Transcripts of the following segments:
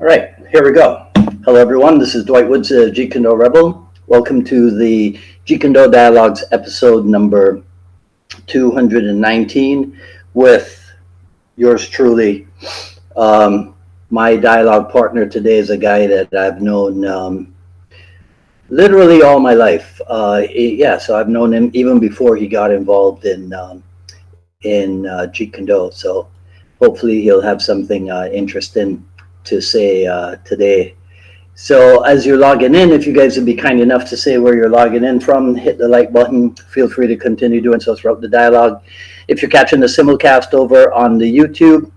All right, here we go. Hello, everyone. This is Dwight Woods, Jeet Kune Do Rebel. Welcome to the Jeet Kune Do Dialogues episode number 219 with yours truly. My dialogue partner today is a guy that I've known literally all my life. So I've known him even before he got involved in Jeet Kune Do. So hopefully he'll have something interesting to say today. So as you're logging in, if you guys would be kind enough to say where you're logging in from, hit the like button. Feel free to continue doing so throughout the dialogue. If you're catching the simulcast over on the YouTube,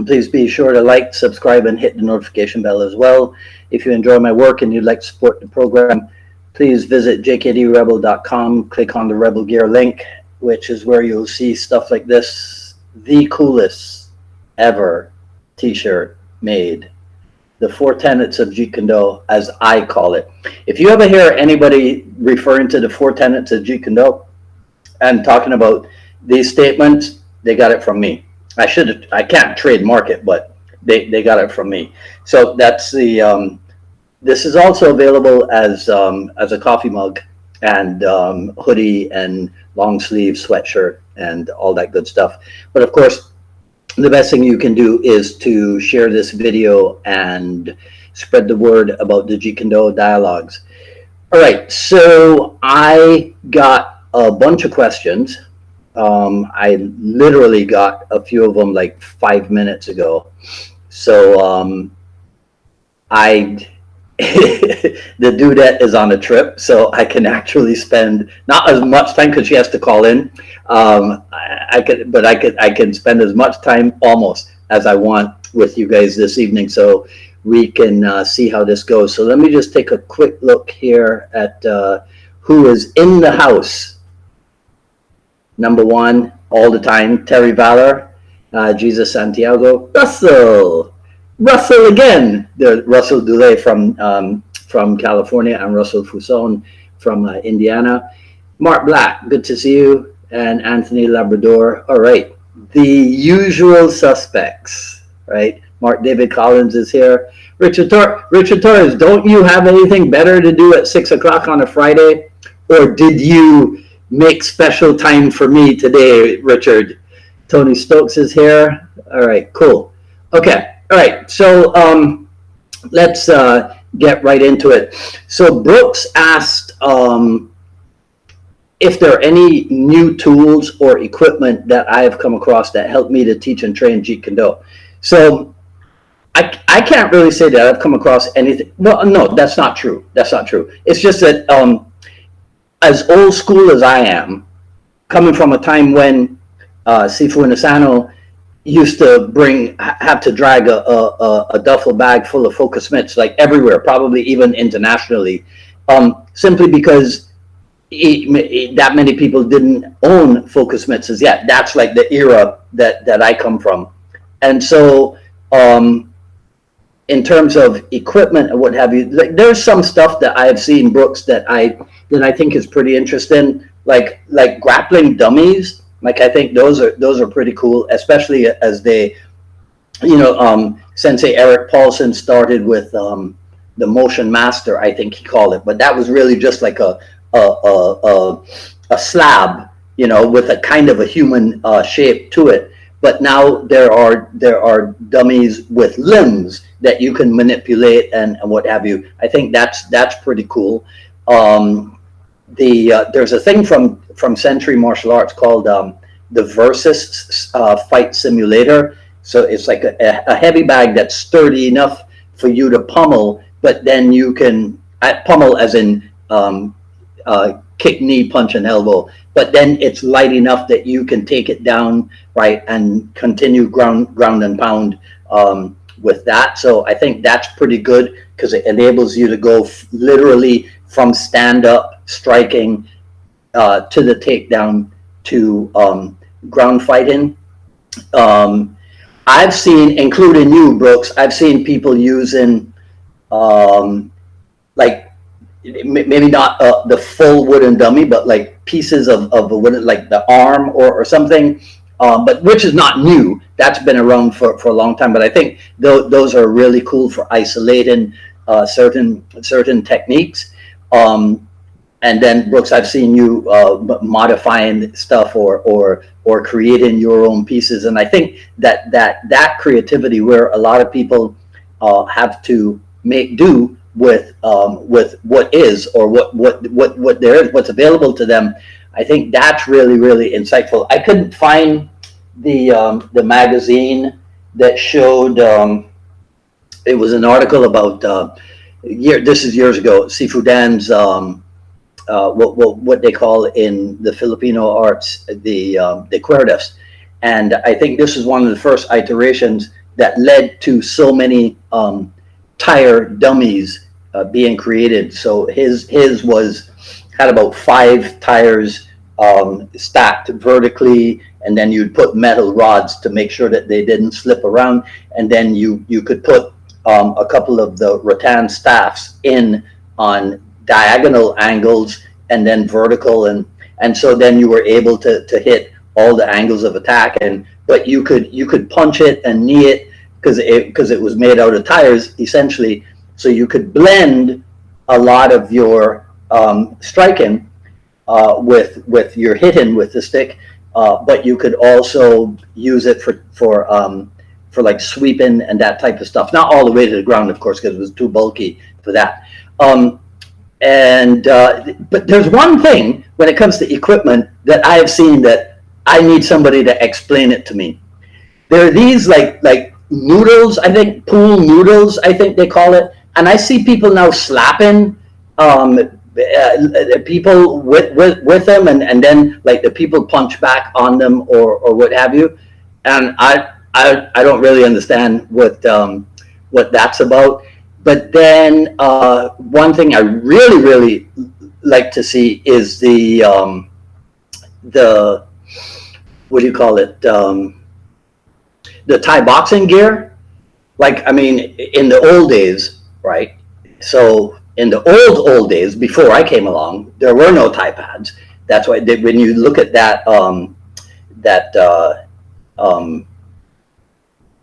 please be sure to like, subscribe, and hit the notification bell as well. If you enjoy my work and you'd like to support the program, please visit jkdrebel.com, click on the Rebel Gear link, which is where you'll see stuff like this, the coolest ever t-shirt made. The 4 tenets of Jeet Kune Do, as I call it. If you ever hear anybody referring to the 4 tenets of Jeet Kune Do and talking about these statements, they got it from me. I can't trademark it, but they got it from me. So that's the, this is also available as a coffee mug and hoodie and long sleeve sweatshirt and all that good stuff. But of course, the best thing you can do is to share this video and spread the word about the Jeet Kune Do dialogues. All right, so I got a bunch of questions. I literally got a few of them like 5 minutes ago. So the dudette is on a trip, so I can actually spend not as much time because she has to call in. I can spend as much time almost as I want with you guys this evening, so we can see how this goes. So let me just take a quick look here at who is in the house. Number one, all the time, Terry Valor, Jesus Santiago, Russell again, the Russell Dulé from California, and Russell Fuson from Indiana. Mark Black, good to see you, and Anthony Labrador. All right, the usual suspects, right? Mark David Collins is here. Richard Torres, don't you have anything better to do at 6 o'clock on a Friday, or did you make special time for me today, Richard? Tony Stokes is here. All right, cool. Okay. All right, so let's get right into it. So Brooks asked if there are any new tools or equipment that I have come across that help me to teach and train Jeet Kune Do. So I can't really say that I've come across anything. Well, no, that's not true. That's not true. It's just that as old school as I am, coming from a time when Sifu Inasano used to have to drag a duffel bag full of focus mitts like everywhere, probably even internationally, simply because that many people didn't own focus mitts as yet. That's like the era that I come from. And so in terms of equipment and what have you, like, there's some stuff that I have seen, Brooks, that I think is pretty interesting, like grappling dummies. Like, I think those are pretty cool, especially as they, Sensei Eric Paulson started with the Motion Master, I think he called it, but that was really just like a slab, with a kind of a human shape to it. But now there are dummies with limbs that you can manipulate and what have you. I think that's pretty cool. There's a thing from Century Martial Arts called the Versus Fight Simulator. So it's like a heavy bag that's sturdy enough for you to pummel, but then you can pummel as in kick, knee, punch, and elbow. But then it's light enough that you can take it down, right, and continue ground and pound with that. So I think that's pretty good because it enables you to go literally from stand-up striking to the takedown to ground fighting. I've seen, including you, Brooks, I've seen people using like maybe not the full wooden dummy, but like pieces of a wooden, like the arm or something, but which is not new. That's been around for a long time. But I think those are really cool for isolating certain techniques. And then Brooks, I've seen you modifying stuff or creating your own pieces, and I think that creativity, where a lot of people have to make do with what is, or what there is, what's available to them. I think that's really insightful. I couldn't find the magazine that showed. It was an article about this is years ago. Sifu Dan's what they call in the Filipino arts the cuerdas, and I think this is one of the first iterations that led to so many tire dummies being created. So his had about 5 tires stacked vertically, and then you'd put metal rods to make sure that they didn't slip around, and then you could put a couple of the rattan staffs in on diagonal angles and then vertical, and so then you were able to hit all the angles of attack, but you could punch it and knee it because it was made out of tires essentially, so you could blend a lot of your striking with your hitting with the stick, but you could also use it for like sweeping and that type of stuff. Not all the way to the ground, of course, because it was too bulky for that. But there's one thing when it comes to equipment that I have seen that I need somebody to explain it to me. There are these like noodles, I think, pool noodles, I think they call it, and I see people now slapping people with them, and then like the people punch back on them or what have you, and I don't really understand what that's about. But then one thing I really like to see is the what do you call it, the Thai boxing gear. Like, I mean, in the old days, right? So in the old days, before I came along, there were no Thai pads. That's why when you look at that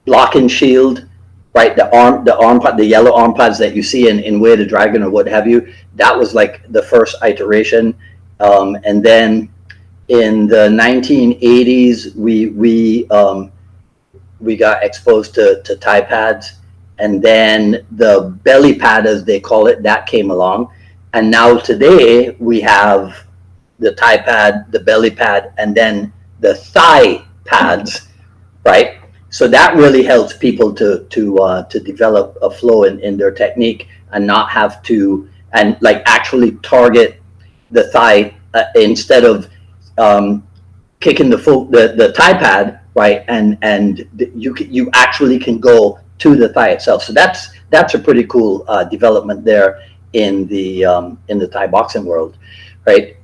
block and shield, right? The yellow arm pads that you see in Way of the Dragon or what have you, that was like the first iteration. And then in the 1980s, we got exposed to Thai pads, and then the belly pad, as they call it, that came along. And now today we have the Thai pad, the belly pad, and then the thigh pads, right? So that really helps people to develop a flow in their technique and not have to, and like actually target the thigh instead of kicking the thigh pad, right? And you actually can go to the thigh itself. So that's a pretty cool development there in the Thai boxing world, right?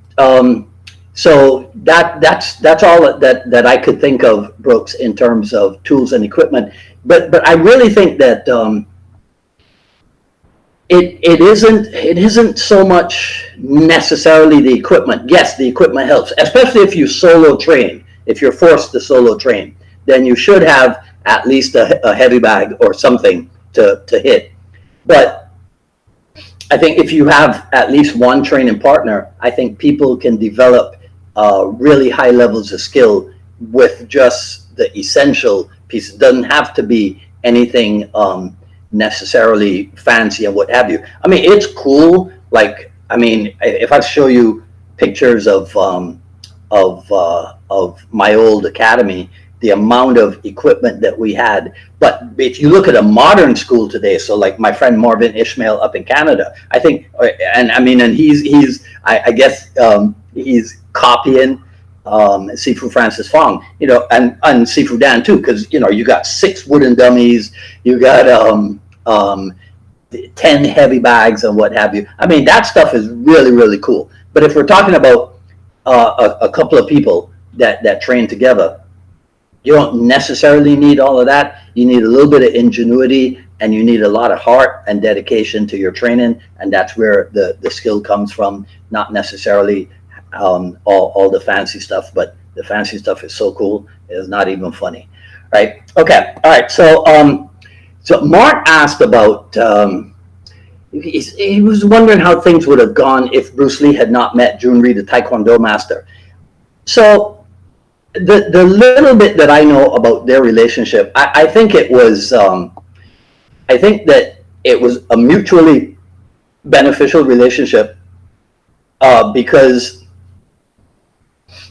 So that's all that I could think of, Brooks, in terms of tools and equipment. But I really think that it isn't so much necessarily the equipment. Yes, the equipment helps, especially if you solo train. If you're forced to solo train, then you should have at least a heavy bag or something to hit. But I think if you have at least one training partner, I think people can develop really high levels of skill with just the essential pieces. It doesn't have to be anything necessarily fancy and what have you. I mean, it's cool. Like, I mean, if I show you pictures of my old academy, the amount of equipment that we had. But if you look at a modern school today, so like my friend Marvin Ishmael up in Canada, I think, and I mean, and I guess he's copying Sifu Francis Fong, you know, and Sifu Dan too, because, you know, you got 6 wooden dummies, you got 10 heavy bags and what have you. I mean, that stuff is really cool. But if we're talking about a couple of people that train together, you don't necessarily need all of that. You need a little bit of ingenuity, and you need a lot of heart and dedication to your training, and that's where the skill comes from. Not necessarily all the fancy stuff, but The fancy stuff is so cool, it's not even funny, right? Okay, all right. So Mark asked about. He was wondering how things would have gone if Bruce Lee had not met Jun-Ri, the Taekwondo master. So the little bit that I know about their relationship, I think it was, I think that it was a mutually beneficial relationship because,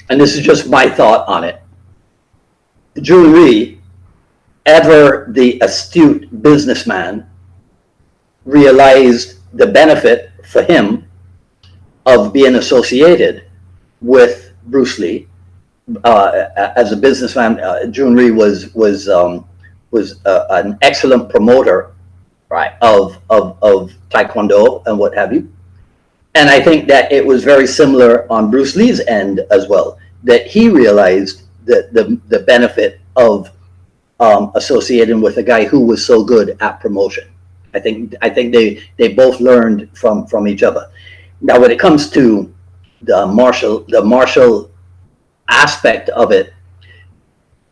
and this is just my thought on it, Jun-Ri, ever the astute businessman, realized the benefit for him of being associated with Bruce Lee. As a businessman, Jun-Ri was an excellent promoter, right, of Taekwondo and what have you. And I think that it was very similar on Bruce Lee's end as well, that he realized that the benefit of associating with a guy who was so good at promotion. I think they both learned from each other. Now, when it comes to the martial aspect of it,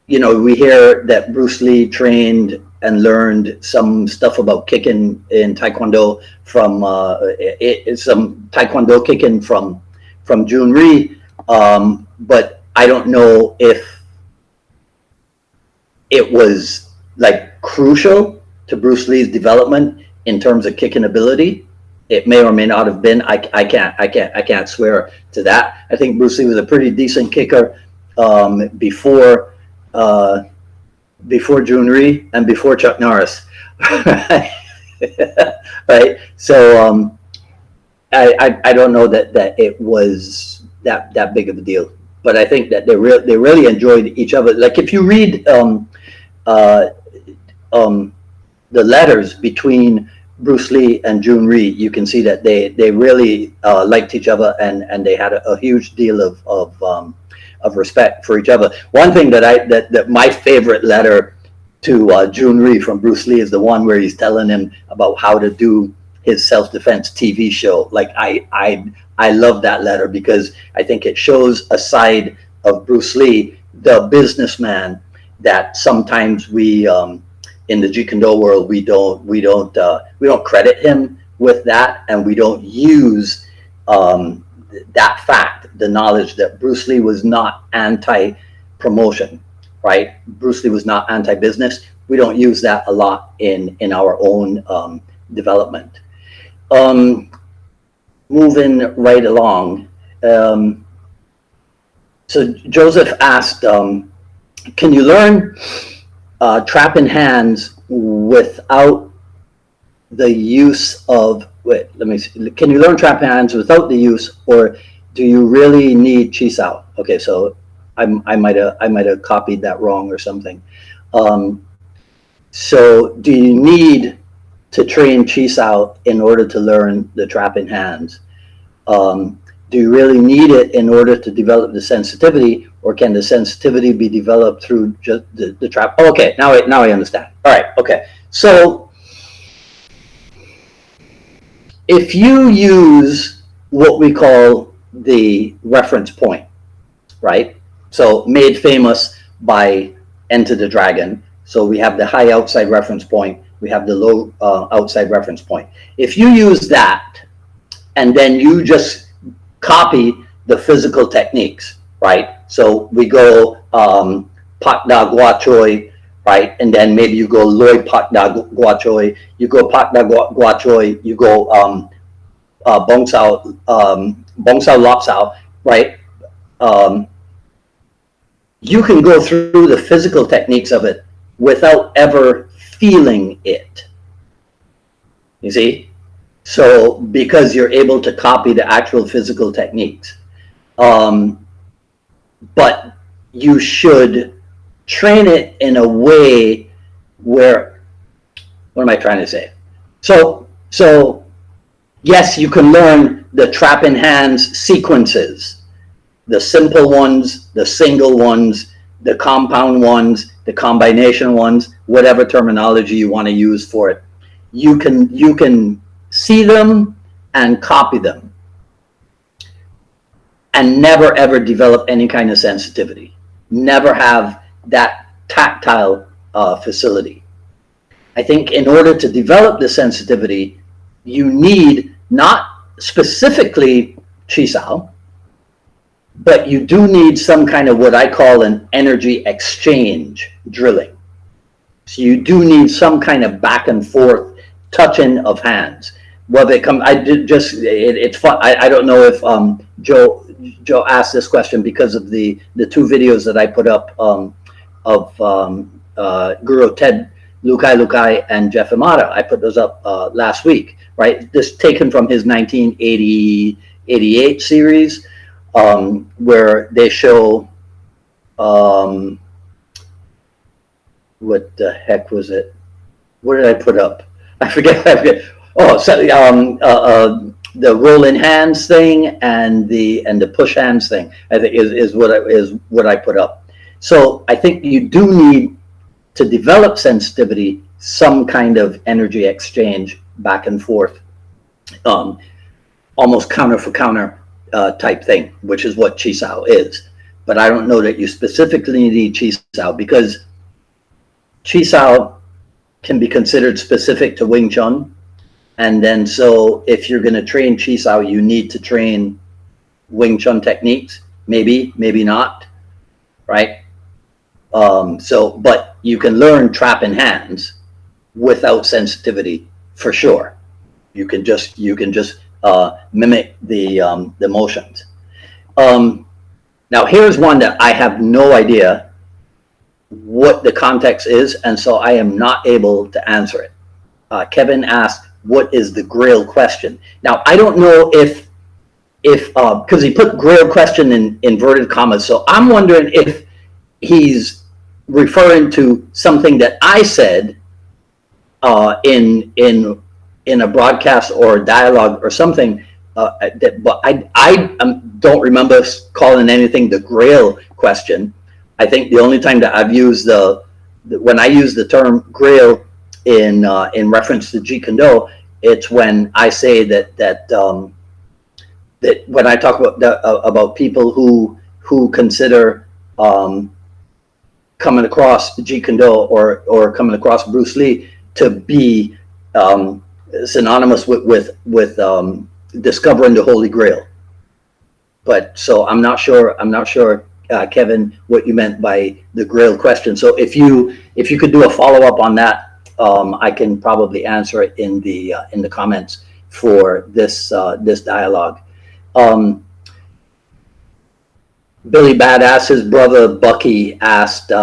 you know, we hear that Bruce Lee trained and learned some stuff about kicking in Taekwondo from some Taekwondo kicking from Jun-Ri, but I don't know if it was like crucial to Bruce Lee's development in terms of kicking ability. It may or may not have been. I can't swear to that. I think Bruce Lee was a pretty decent kicker before Jun-Ri and before Chuck Norris. Right? So I don't know that it was that big of a deal, but I think that they really enjoyed each other. Like if you read the letters between Bruce Lee and Jun-Ri, you can see that they really liked each other, and they had a huge deal of respect for each other. One thing that my favorite letter to Jun-Ri from Bruce Lee is the one where he's telling him about how to do his self-defense TV show. Like I love that letter because I think it shows a side of Bruce Lee, the businessman, that sometimes we in the Jeet Kune Do world we don't credit him with that, and we don't use that fact, the knowledge that Bruce Lee was not anti-promotion, right? Bruce Lee was not anti-business. We don't use that a lot in our own development. Moving right along. So Joseph asked, can you learn trapping hands without the use of, can you learn trapping hands without the use, or do you really need chi sao? Okay, so I might have copied that wrong or something. So do you need to train chi sao in order to learn the trapping hands? Do you really need it in order to develop the sensitivity, or can the sensitivity be developed through just the trap? Oh, okay, now I understand. All right, okay. So if you use what we call the reference point, right? So made famous by Enter the Dragon. So we have the high outside reference point, we have the low outside reference point. If you use that and then you just copy the physical techniques, right? So we go Pak Da Gua Choi, right? And then maybe you go Loi Pak Da Gua Choi, you go Pak Da Gua Choi, you go Bong Sao Lop Sao, right? You can go through the physical techniques of it without ever feeling it. You see? So because you're able to copy the actual physical techniques. But you should train it in a way where, what am I trying to say? So yes, you can learn the trapping hands sequences, the simple ones, the single ones, the compound ones, the combination ones, whatever terminology you want to use for it. You can see them and copy them. and never ever develop any kind of sensitivity, never have that tactile facility. I think in order to develop the sensitivity, you need not specifically Chisao, but you do need some kind of what I call an energy exchange drilling. So you do need some kind of back and forth touching of hands. Whether it comes, it's fun. I don't know if Joe asked this question because of the two videos that I put up of Guru Ted Lukai and Jeff Imada. I put those up last week, right? This taken from his 1988 series, where they show, what the heck was it? What did I put up? I forget. Oh, so, the rolling hands thing and the push hands thing, I think is what I put up. So I think you do need to develop sensitivity, some kind of energy exchange back and forth, almost counter for counter type thing, which is what Chisao is. But I don't know that you specifically need Chisao, because Chisao can be considered specific to Wing Chun. And then so if you're going to train Chisao, you need to train Wing Chun techniques, maybe not, right? But you can learn trapping hands without sensitivity for sure. You can just mimic the motions. Now here's one that I have no idea what the context is, and so I am not able to answer it. Kevin asked, what is the Grail question? Now, I don't know if because he put Grail question in inverted commas, so I'm wondering if he's referring to something that I said in a broadcast or a dialogue or something, but I don't remember calling anything the Grail question. I think the only time that I've used when I use the term Grail in reference to Jeet Kune Do, it's when I say that when I talk about people who consider coming across Jeet Kune Do or coming across Bruce Lee to be synonymous with discovering the Holy Grail. But so I'm not sure, Kevin, what you meant by the Grail question. So if you could do a follow up on that, I can probably answer it in the comments for this dialogue. Billy Badass's brother Bucky asked,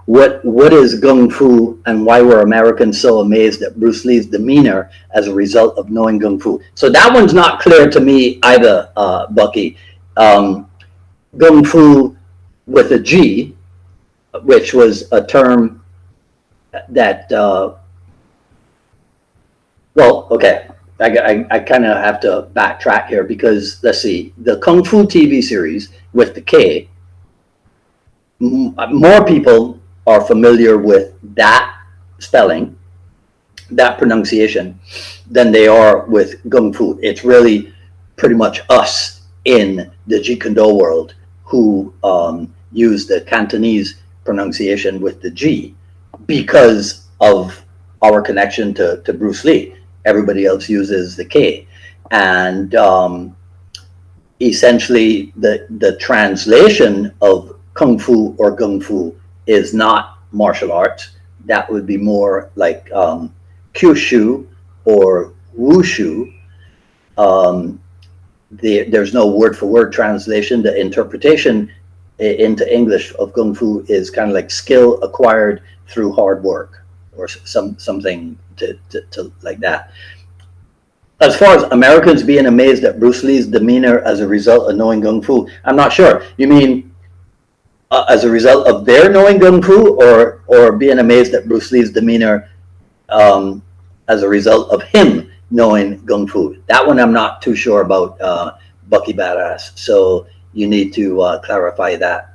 what is Kung Fu and why were Americans so amazed at Bruce Lee's demeanor as a result of knowing Kung Fu? So that one's not clear to me either, Bucky. Kung Fu with a G, which was a term that, well, okay, I kind of have to backtrack here because, let's see, the Kung Fu TV series with the K, more people are familiar with that spelling, that pronunciation, than they are with Kung Fu. It's really pretty much us in the Jeet Kune Do world who use the Cantonese pronunciation with the G because of our connection to Bruce Lee. Everybody else uses the K. And essentially the translation of Kung Fu or Kung Fu is not martial arts. That would be more like Kyushu or Wushu. There's no word for word translation. The interpretation into English of Kung Fu is kind of like skill acquired through hard work or something to like that. As far as Americans being amazed at Bruce Lee's demeanor as a result of knowing Kung Fu, I'm not sure. You mean as a result of their knowing Kung Fu, or being amazed at Bruce Lee's demeanor as a result of him knowing Kung Fu? That one I'm not too sure about, Bucky Badass. So you need to clarify that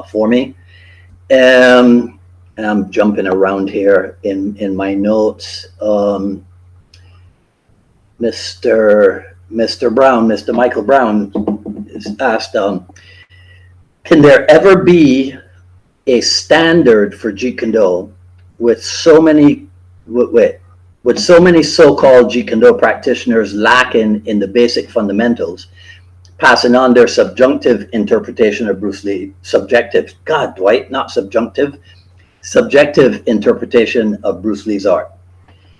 for me. And I'm jumping around here in my notes. Mr. Brown, Mr. Michael Brown asked, can there ever be a standard for Jeet Kune Do with so many with so many so-called Jeet Kune Do practitioners lacking in the basic fundamentals, passing on their subjunctive interpretation of Bruce Lee, subjective, God, Dwight, not subjunctive, subjective interpretation of Bruce Lee's art?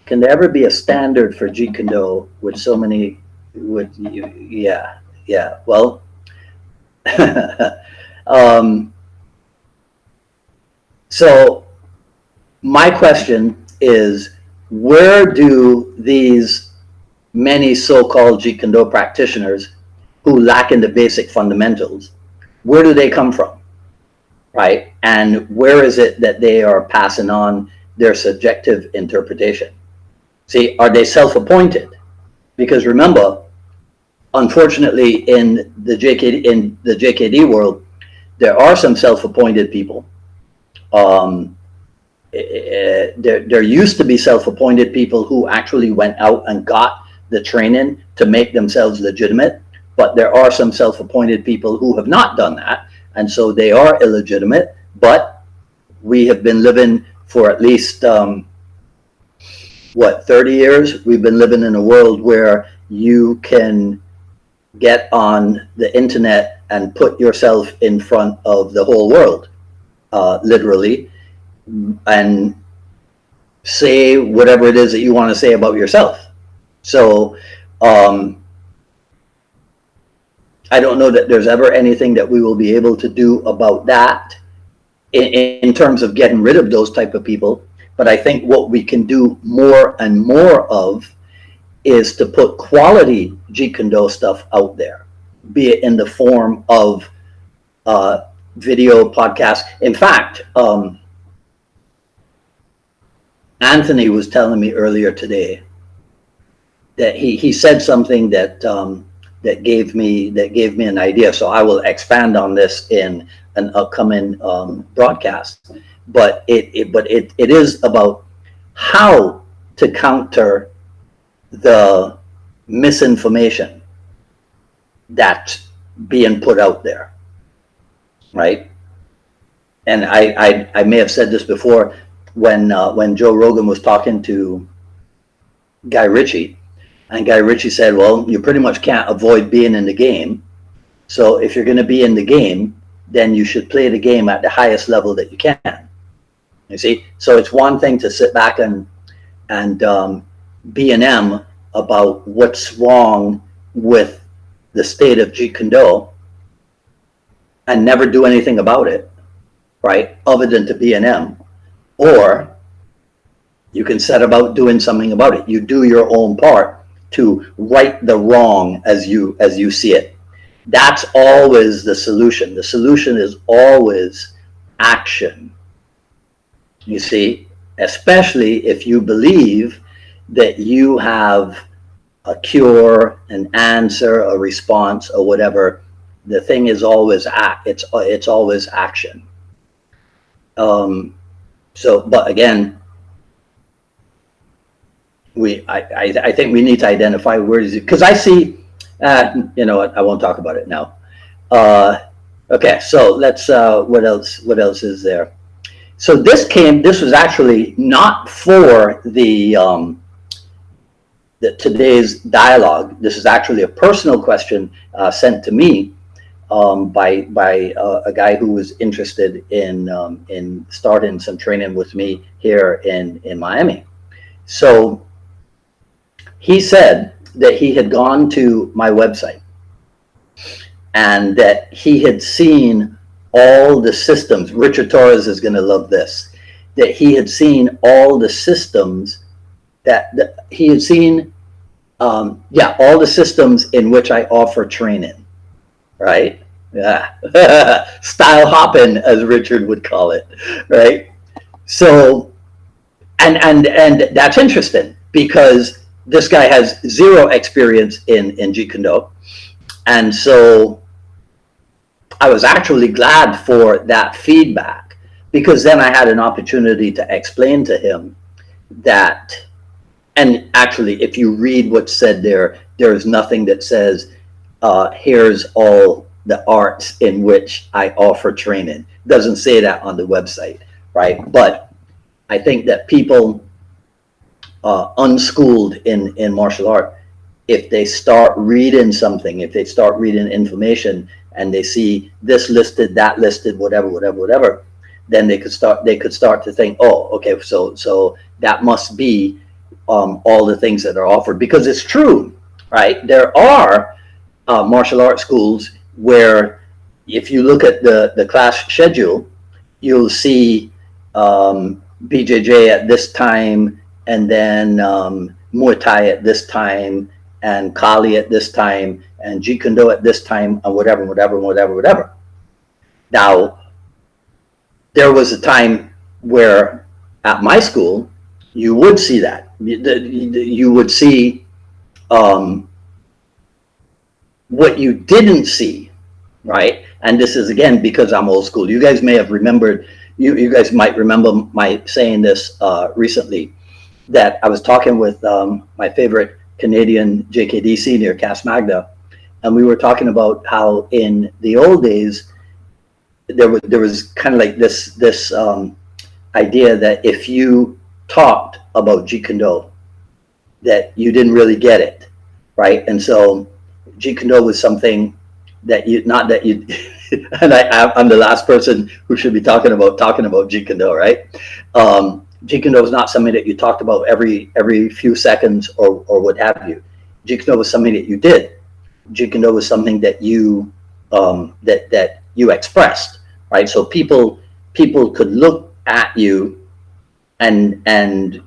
Can there ever be a standard for Jeet Kune Do with so many, well, so my question is, where do these many so-called Jeet Kune Do practitioners who lack in the basic fundamentals, where do they come from, right? And where is it that they are passing on their subjective interpretation? See, are they self-appointed? Because remember, unfortunately, in the JKD world, there are some self-appointed people. There used to be self-appointed people who actually went out and got the training to make themselves legitimate, but there are some self-appointed people who have not done that, and so they are illegitimate. But we have been living for at least 30 years. We've been living in a world where you can get on the internet and put yourself in front of the whole world, literally, and say whatever it is that you want to say about yourself. So I don't know that there's ever anything that we will be able to do about that in terms of getting rid of those type of people. But I think what we can do more and more of is to put quality Jeet Kune Do stuff out there, be it in the form of video podcasts. In fact, Anthony was telling me earlier today that he said something that that gave me an idea. So I will expand on this in an upcoming broadcast. But it is about how to counter the misinformation that's being put out there, right? And I may have said this before when Joe Rogan was talking to Guy Ritchie, and Guy Ritchie said, well, you pretty much can't avoid being in the game. So if you're going to be in the game, then you should play the game at the highest level that you can. You see, so it's one thing to sit back and B&M about what's wrong with the state of Jeet Kune Do and never do anything about it, right? Other than to B&M, or you can set about doing something about it. You do your own part to right the wrong as you see it. That's always the solution. The solution is always action. You see, especially if you believe that you have a cure, an answer, a response, or whatever. The thing is always it's always action. So, but again, I think we need to identify where is it, because I see, you know what, I won't talk about it now. Okay, so let's, what else is there? So this was actually not for the today's dialogue. This is actually a personal question sent to me by a guy who was interested in starting some training with me here in Miami. So he said that he had gone to my website and that he had seen all the systems. Richard Torres is going to love this. That he had seen all the systems that he had seen, all the systems in which I offer training, right? Yeah. Style hopping, as Richard would call it, right? So, and that's interesting because this guy has zero experience in Jeet Kune Do, and so I was actually glad for that feedback, because then I had an opportunity to explain to him that, and actually, if you read what's said there, there is nothing that says, here's all the arts in which I offer training. It doesn't say that on the website, right? But I think that people unschooled in martial art, if they start reading something, if they start reading information and they see this listed, that listed, whatever, then they could start to think, oh, okay, so that must be all the things that are offered, because it's true, right? There are martial arts schools where if you look at the class schedule, you'll see BJJ at this time, and then Muay Thai at this time, and Kali at this time, and Jeet Kune Do at this time, and whatever. Now, there was a time where at my school, you would see that. You would see what you didn't see, right? And this is, again, because I'm old school. You guys may have remembered, you guys might remember my saying this recently, that I was talking with my favorite Canadian JKD senior, Cass Magda, and we were talking about how in the old days, there was kind of like this idea that if you talked about Jeet Kune Do, that you didn't really get it, right? And so Jeet Kune Do was something that you and I'm the last person who should be talking about Jeet Kune Do, right? Jeet Kune Do was not something that you talked about every few seconds or what have you. Jeet Kune Do was something that you did. Jeet Kune Do was something that you that you expressed, right? So people could look at you and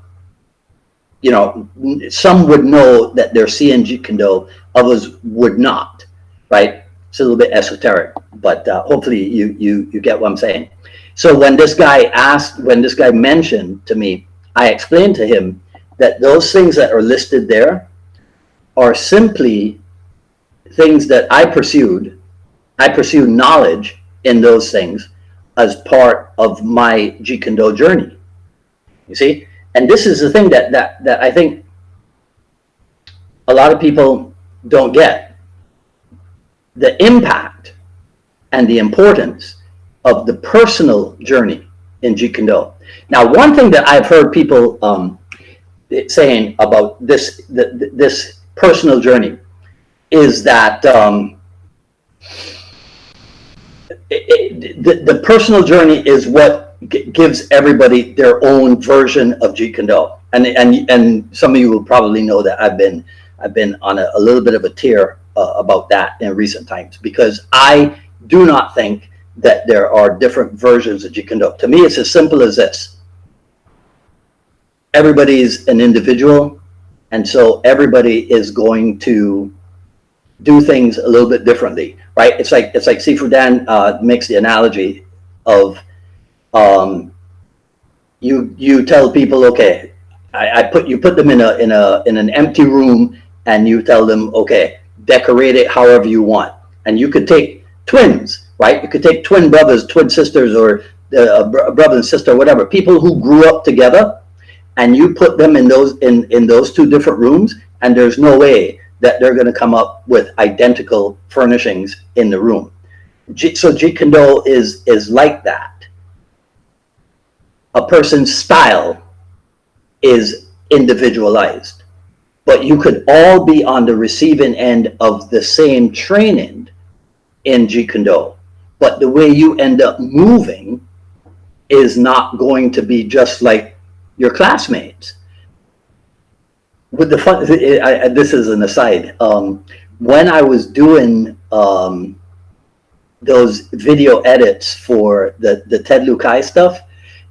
you know, some would know that they're seeing Jeet Kune Do, others would not, right? It's a little bit esoteric, but hopefully you get what I'm saying. So when this guy mentioned to me, I explained to him that those things that are listed there are simply things that I pursued. I pursued knowledge in those things as part of my Jeet Kune Do journey. You see? And this is the thing that I think a lot of people don't get. The impact and the importance of the personal journey in Jeet Kune Do. Now, one thing that I've heard people saying about this personal journey is that the personal journey is what gives everybody their own version of Jeet Kune Do. And some of you will probably know that I've been on a little bit of a tear about that in recent times, because I do not think that there are different versions of Jeet Kune Do. To me, it's as simple as this. Everybody's an individual, and so everybody is going to do things a little bit differently, right? It's like Sifu Dan makes the analogy of you tell people, okay, you put them in an empty room, and you tell them, okay, decorate it however you want. And you could take twins, right? You could take twin brothers, twin sisters, or a brother and sister, whatever, people who grew up together, and you put them in those two different rooms, and there's no way that they're going to come up with identical furnishings in the room. So Jeet Kune Do is like that. A person's style is individualized, but you could all be on the receiving end of the same training in Jeet Kune Do, but the way you end up moving is not going to be just like your classmates. With the fun, this is an aside. When I was doing those video edits for the Ted Lukai stuff,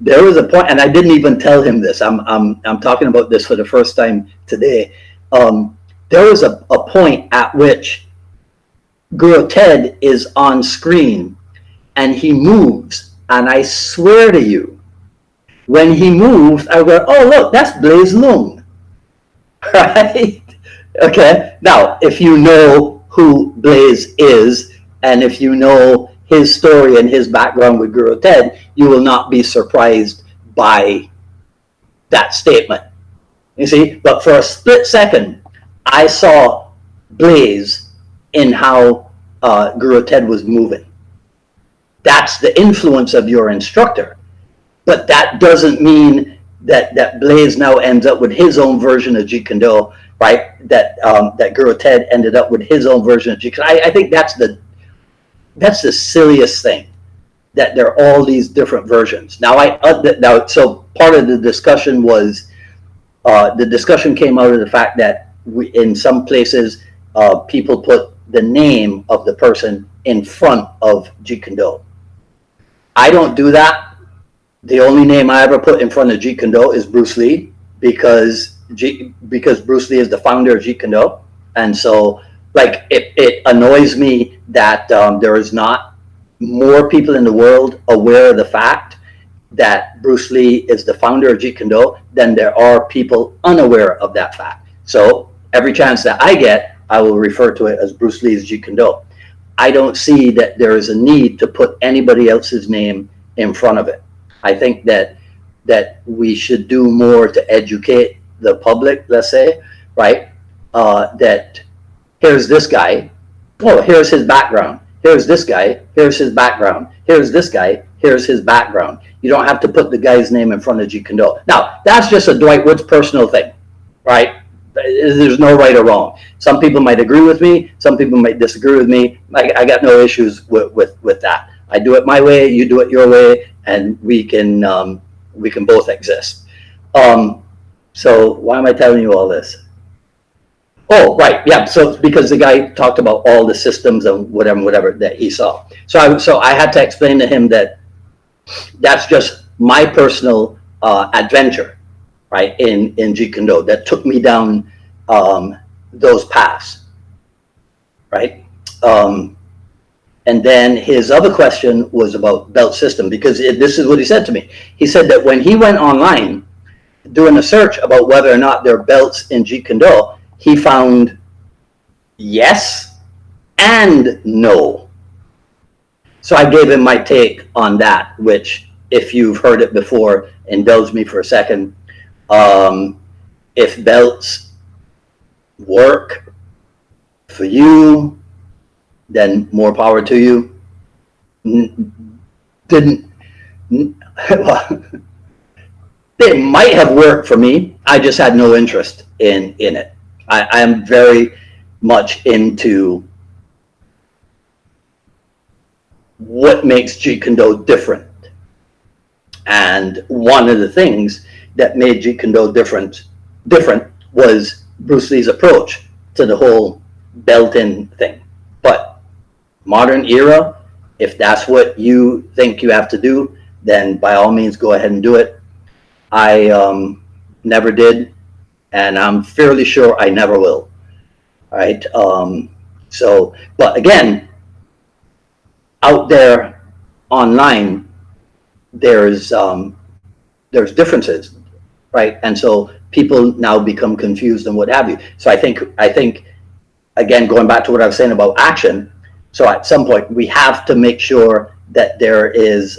there was a point, and I didn't even tell him this. I'm talking about this for the first time today. There was a point at which Guru Ted is on screen and he moves, and I swear to you, when he moves, I go, oh look, that's Blaze Lung. Right? Okay. Now, if you know who Blaze is, and if you know his story and his background with Guru Ted, you will not be surprised by that statement. You see? But for a split second, I saw Blaze in how Guru Ted was moving. That's the influence of your instructor. But that doesn't mean that Blaze now ends up with his own version of Jeet Kune Do, right? That Guru Ted ended up with his own version of Jeet Kune Do. I think that's the silliest thing, that there are all these different versions. Now, so part of the discussion was, the discussion came out of the fact that in some places, people put the name of the person in front of Jeet Kune Do. I don't do that. The only name I ever put in front of Jeet Kune Do is Bruce Lee, because Bruce Lee is the founder of Jeet Kune Do. And so, like, it annoys me that there is not more people in the world aware of the fact that Bruce Lee is the founder of Jeet Kune Do than there are people unaware of that fact. So every chance that I get, I will refer to it as Bruce Lee's Jeet Kune Do. I don't see that there is a need to put anybody else's name in front of it. I think that we should do more to educate the public, let's say, right? That here's this guy, oh, here's his background. Here's this guy, here's his background. Here's this guy, here's his background. You don't have to put the guy's name in front of Jeet Kune Do. Now, that's just a Dwight Woods personal thing, right? There's no right or wrong. Some people might agree with me. Some people might disagree with me. I got no issues with that. I do it my way, you do it your way, and we can both exist. So why am I telling you all this? Oh, right, yeah. So because the guy talked about all the systems and whatever that he saw. So I had to explain to him that that's just my personal adventure, right, in Jeet Kune Do, that took me down those paths, right? And then his other question was about belt system, because this is what he said to me. He said that when he went online doing a search about whether or not there are belts in Jeet Kune Do, he found yes and no. So I gave him my take on that, which, if you've heard it before, indulge me for a second. If belts work for you, then more power to you. Well, they might have worked for me. I just had no interest in it. I am very much into what makes Jeet Kune Do different. And one of the things that made Jeet Kune Do different was Bruce Lee's approach to the whole belt-in thing. But modern era, if that's what you think you have to do, then by all means go ahead and do it. I never did, and I'm fairly sure I never will. All right. So, but again, out there online, there's differences, right? And so people now become confused and what have you. So I think again, going back to what I was saying about action. So at some point we have to make sure that there is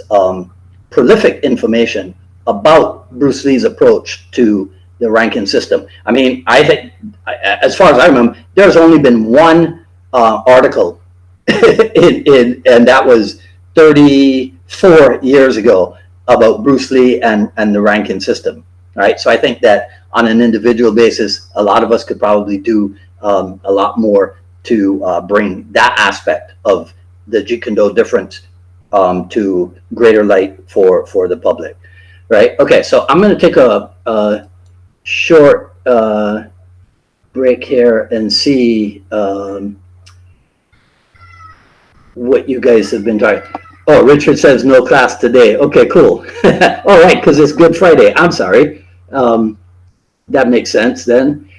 prolific information about Bruce Lee's approach to the ranking system. I mean, I think, as far as I remember, there's only been one article and that was 34 years ago about Bruce Lee and the ranking system, right? So I think that on an individual basis, a lot of us could probably do a lot more to bring that aspect of the Jeet Kune Do difference to greater light for the public, right? Okay, so I'm going to take a short break here and see what you guys have been talking. Oh, Richard says no class today. Okay, cool. All right, because it's Good Friday. I'm sorry. That makes sense then.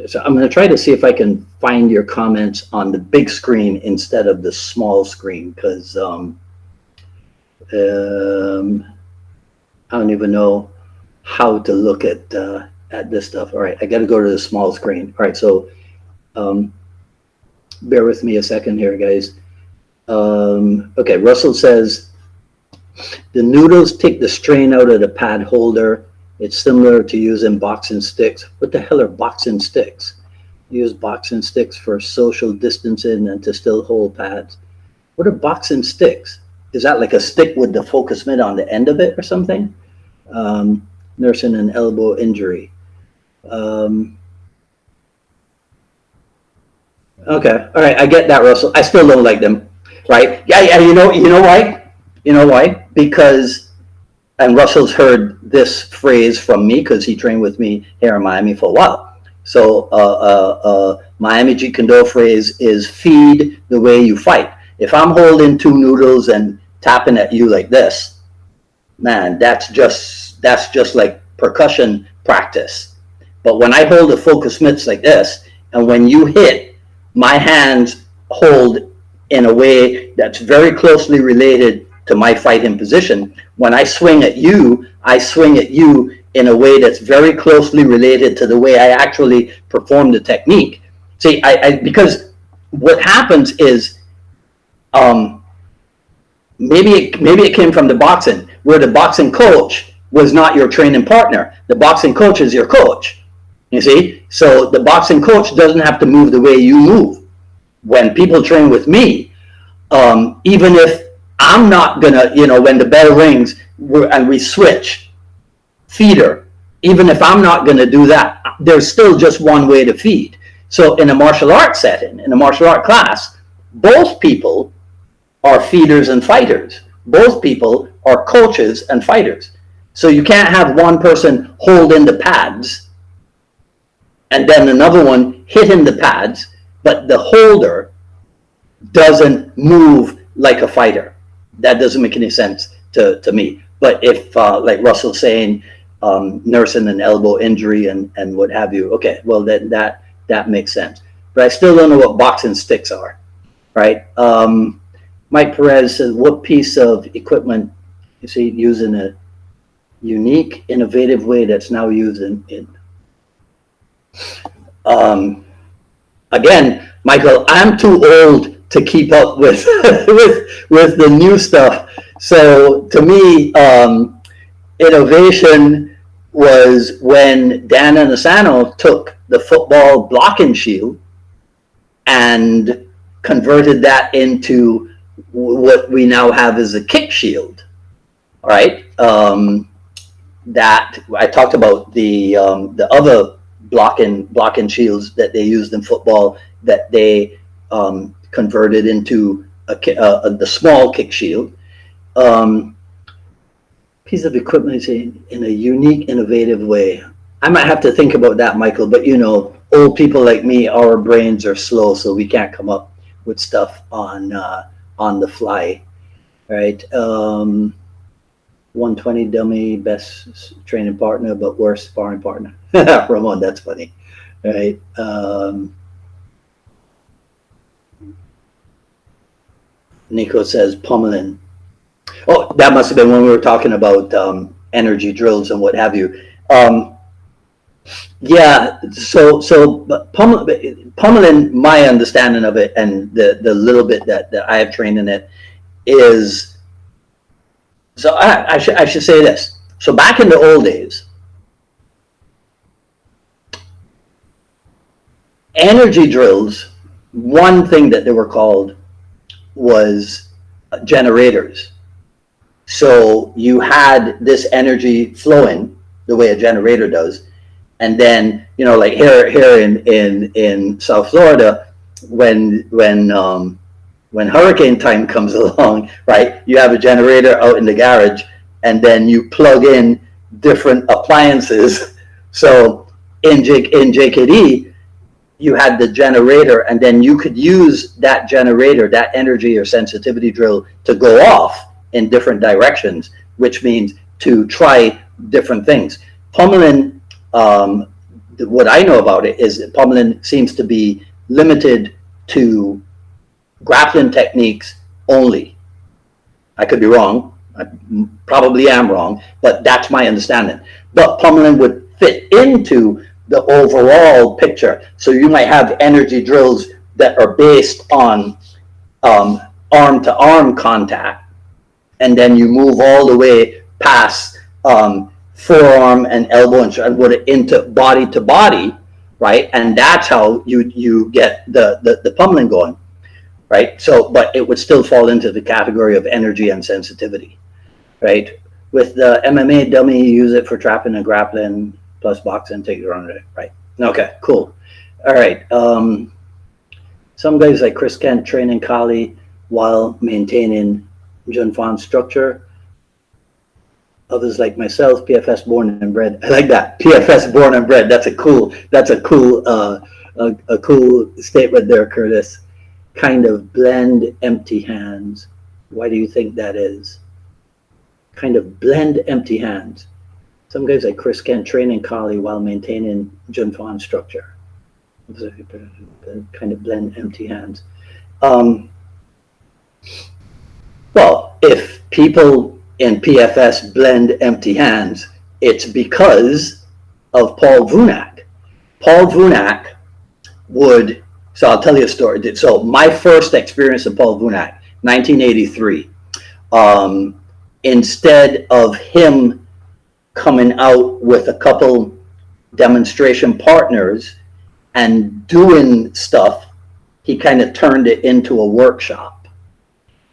So I'm going to try to see if I can find your comments on the big screen instead of the small screen, because I don't even know how to look at this stuff. All right, I got to go to the small screen. All right, so bear with me a second here, guys. Okay, Russell says the noodles take the strain out of the pad holder. It's similar to using boxing sticks. What the hell are boxing sticks? Use boxing sticks for social distancing and to still hold pads. What are boxing sticks? Is that like a stick with the focus mitt on the end of it or something? Nursing an elbow injury. Okay, all right, I get that, Russell. I still don't like them, right? Yeah, yeah. You know why? You know why? Because, and Russell's heard this phrase from me because he trained with me here in Miami for a while. So, Miami Jeet Kune Do phrase is feed the way you fight. If I'm holding two noodles and tapping at you like this, man, that's just like percussion practice. But when I hold the focus mitts like this, and when you hit, my hands hold in a way that's very closely related to my fighting position. When I swing at you in a way that's very closely related to the way I actually perform the technique. See, because what happens is, maybe it came from the boxing, where the boxing coach was not your training partner. The boxing coach is your coach. You see? So the boxing coach doesn't have to move the way you move. When people train with me, even if I'm not gonna, when the bell rings and we switch feeder, even if I'm not gonna do that, there's still just one way to feed. So in a martial arts setting, in a martial art class, both people are feeders and fighters. Both people are coaches and fighters. So you can't have one person holding the pads and then another one hitting the pads, but the holder doesn't move like a fighter. That doesn't make any sense to me. But if, like Russell's saying, nursing an elbow injury and what have you, okay, well, then that makes sense. But I still don't know what boxing sticks are, right? Mike Perez says, what piece of equipment is he using a unique, innovative way that's now used in again, Michael, I'm too old to keep up with with the new stuff. So to me, innovation was when Dan Anasano took the football blocking shield and converted that into what we now have as a kick shield. All right, that I talked about the other blocking shields that they used in football that they converted into the small kick shield. Piece of equipment in a unique, innovative way. I might have to think about that, Michael, but old people like me, our brains are slow, so we can't come up with stuff on the fly, right? 120 dummy, best training partner, but worst sparring partner. Ramon, that's funny, right? Nico says pummeling. Oh, that must have been when we were talking about energy drills and what have you. Yeah, so pummeling, my understanding of it and the little bit that I have trained in it is, so I should say this. So back in the old days, energy drills, one thing that they were called was generators. So you had this energy flowing the way a generator does, and then like here in South Florida, when hurricane time comes along, right? You have a generator out in the garage, and then you plug in different appliances. So in JKD, you had the generator, and then you could use that generator, that energy or sensitivity drill, to go off in different directions, which means to try different things. Pummeling, what I know about it is that pummeling seems to be limited to grappling techniques only. I could be wrong. I probably am wrong, but that's my understanding. But pummeling would fit into the overall picture. So you might have energy drills that are based on arm to arm contact, and then you move all the way past forearm and elbow and put it into body to body, right? And that's how you get the pummeling going, right? So, but it would still fall into the category of energy and sensitivity, right? With the MMA dummy, you use it for trapping and grappling, plus boxing, take it around it, right? Okay, cool. All right. Some guys like Chris Kent train in Kali while maintaining Jinfan structure. Others like myself, PFS born and bred. I like that. PFS born and bred. That's a cool statement there, Curtis. Kind of blend empty hands. Why do you think that is? Kind of blend empty hands. Some guys like Chris Kent train in Kali while maintaining Jinfan structure. Kind of blend empty hands. Well, if people in PFS blend empty hands, it's because of Paul Vunak. Paul Vunak would, so I'll tell you a story. So my first experience of Paul Vunak, 1983, instead of him coming out with a couple demonstration partners and doing stuff, he kind of turned it into a workshop.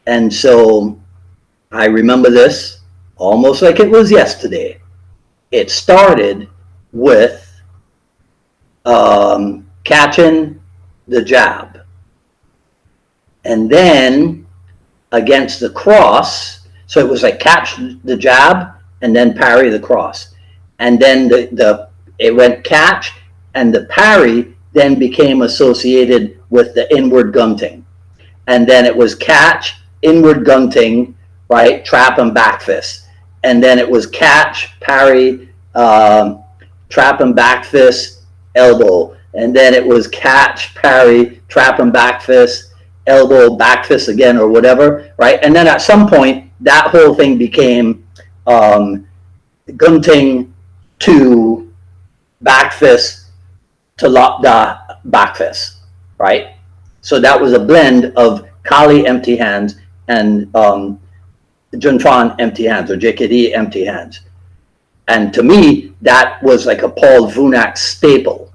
And so I remember this almost like it was yesterday. It started with catching the jab. And then against the cross, so it was like catch the jab and then parry the cross. And then it went catch, and the parry then became associated with the inward gunting. And then it was catch, inward gunting, right? Trap and back fist. And then it was catch, parry, trap and back fist, elbow. And then it was catch, parry, trap and back fist, elbow, back fist again, or whatever, right? And then at some point, that whole thing became gunting to back fist to lock the back fist, right? So that was a blend of Kali empty hands and Jinfan empty hands, or JKD empty hands. And to me, that was like a Paul Vunak staple.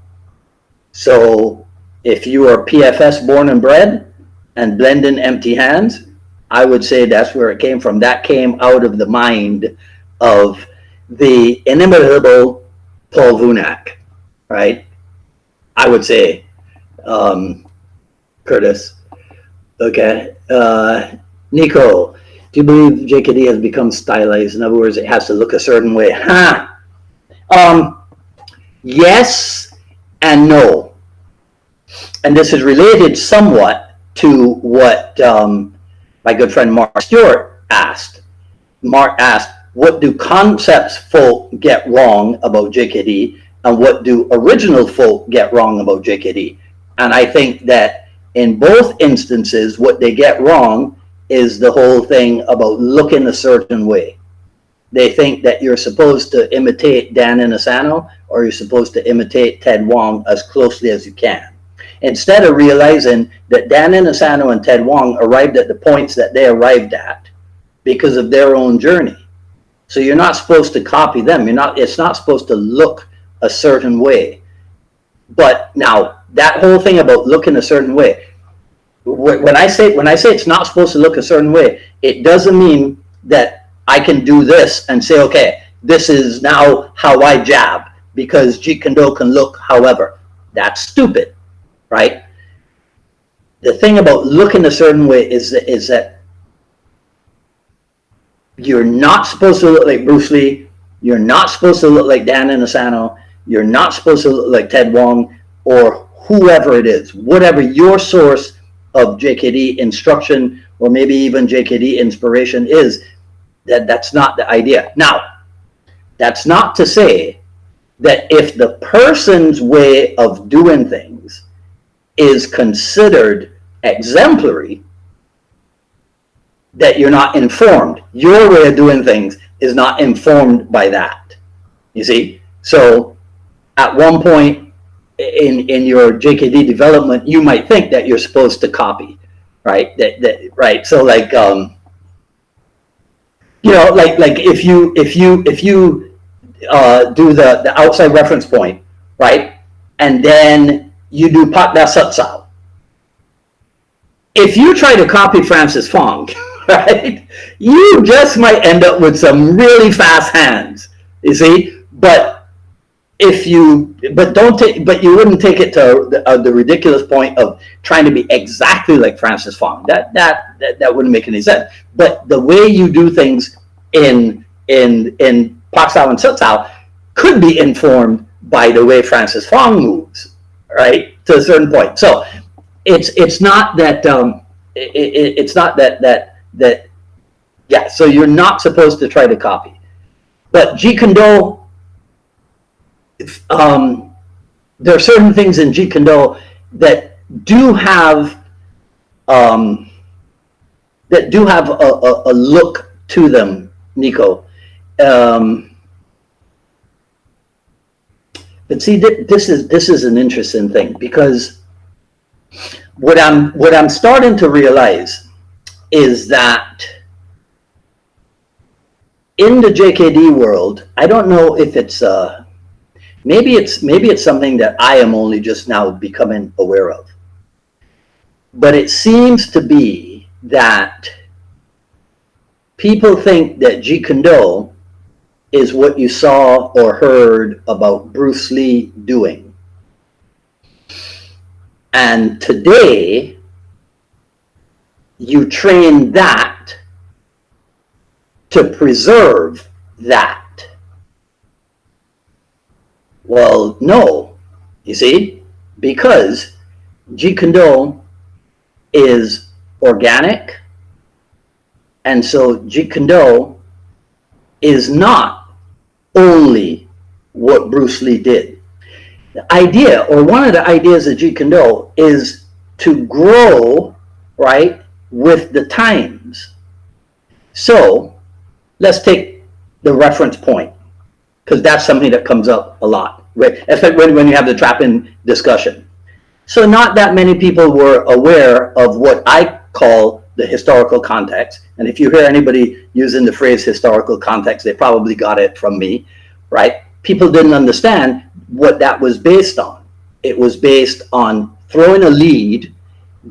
So if you are PFS born and bred and blending empty hands, I would say that's where it came from. That came out of the mind of the inimitable Paul Vunak, right? I would say, Curtis. Okay. Nico, do you believe JKD has become stylized? In other words, it has to look a certain way. Yes and no. And this is related somewhat to what my good friend Mark Stewart asked. Mark asked, what do concepts folk get wrong about JKD, and what do original folk get wrong about JKD? And I think that in both instances, what they get wrong is the whole thing about looking a certain way. They think that you're supposed to imitate Dan Inosanto, or you're supposed to imitate Ted Wong as closely as you can, instead of realizing that Dan Inosanto and Ted Wong arrived at the points that they arrived at because of their own journey. So you're not supposed to copy them. It's not supposed to look a certain way. But now that whole thing about looking a certain way, when I say it's not supposed to look a certain way, it doesn't mean that I can do this and say, okay, this is now how I jab, because Jeet Kune Do can look however. That's stupid, right? The thing about looking a certain way is that you're not supposed to look like Bruce Lee. You're not supposed to look like Dan Inosanto. You're not supposed to look like Ted Wong, or whoever it is, whatever your source of JKD instruction or maybe even JKD inspiration is. That's not the idea. Now, that's not to say that if the person's way of doing things is considered exemplary, that you're not informed. Your way of doing things is not informed by that. You see? So at one point in your JKD development, you might think that you're supposed to copy, right? Right. So like if you do the outside reference point, right? and then you do Pak Da Sat Sao. If you try to copy Francis Fong, right, you just might end up with some really fast hands, you see. But you wouldn't take it to the ridiculous point of trying to be exactly like Francis Fong. That wouldn't make any sense. But the way you do things in Pak Sao and Sat Sao could be informed by the way Francis Fong moves, right, to a certain point. So it's not that yeah. So you're not supposed to try to copy. But Jeet Kune Do, there are certain things in Jeet Kune Do that do have a look to them, Nico. But see, this is an interesting thing, because what I'm starting to realize is that in the JKD world, I don't know if it's maybe it's something that I am only just now becoming aware of, but it seems to be that people think that Jeet Kune Do is what you saw or heard about Bruce Lee doing. And today, you train that to preserve that. Well, no, you see, because Jeet Kune Do is organic, and so Jeet Kune Do is not only what Bruce Lee did. The idea, or one of the ideas of Jeet Kune Do, is to grow, right, with the times. So let's take the reference point, because that's something that comes up a lot, right? Especially when you have the trap-in discussion. So not that many people were aware of what I call the historical context. And if you hear anybody using the phrase historical context, they probably got it from me, right? People didn't understand what that was based on. It was based on throwing a lead,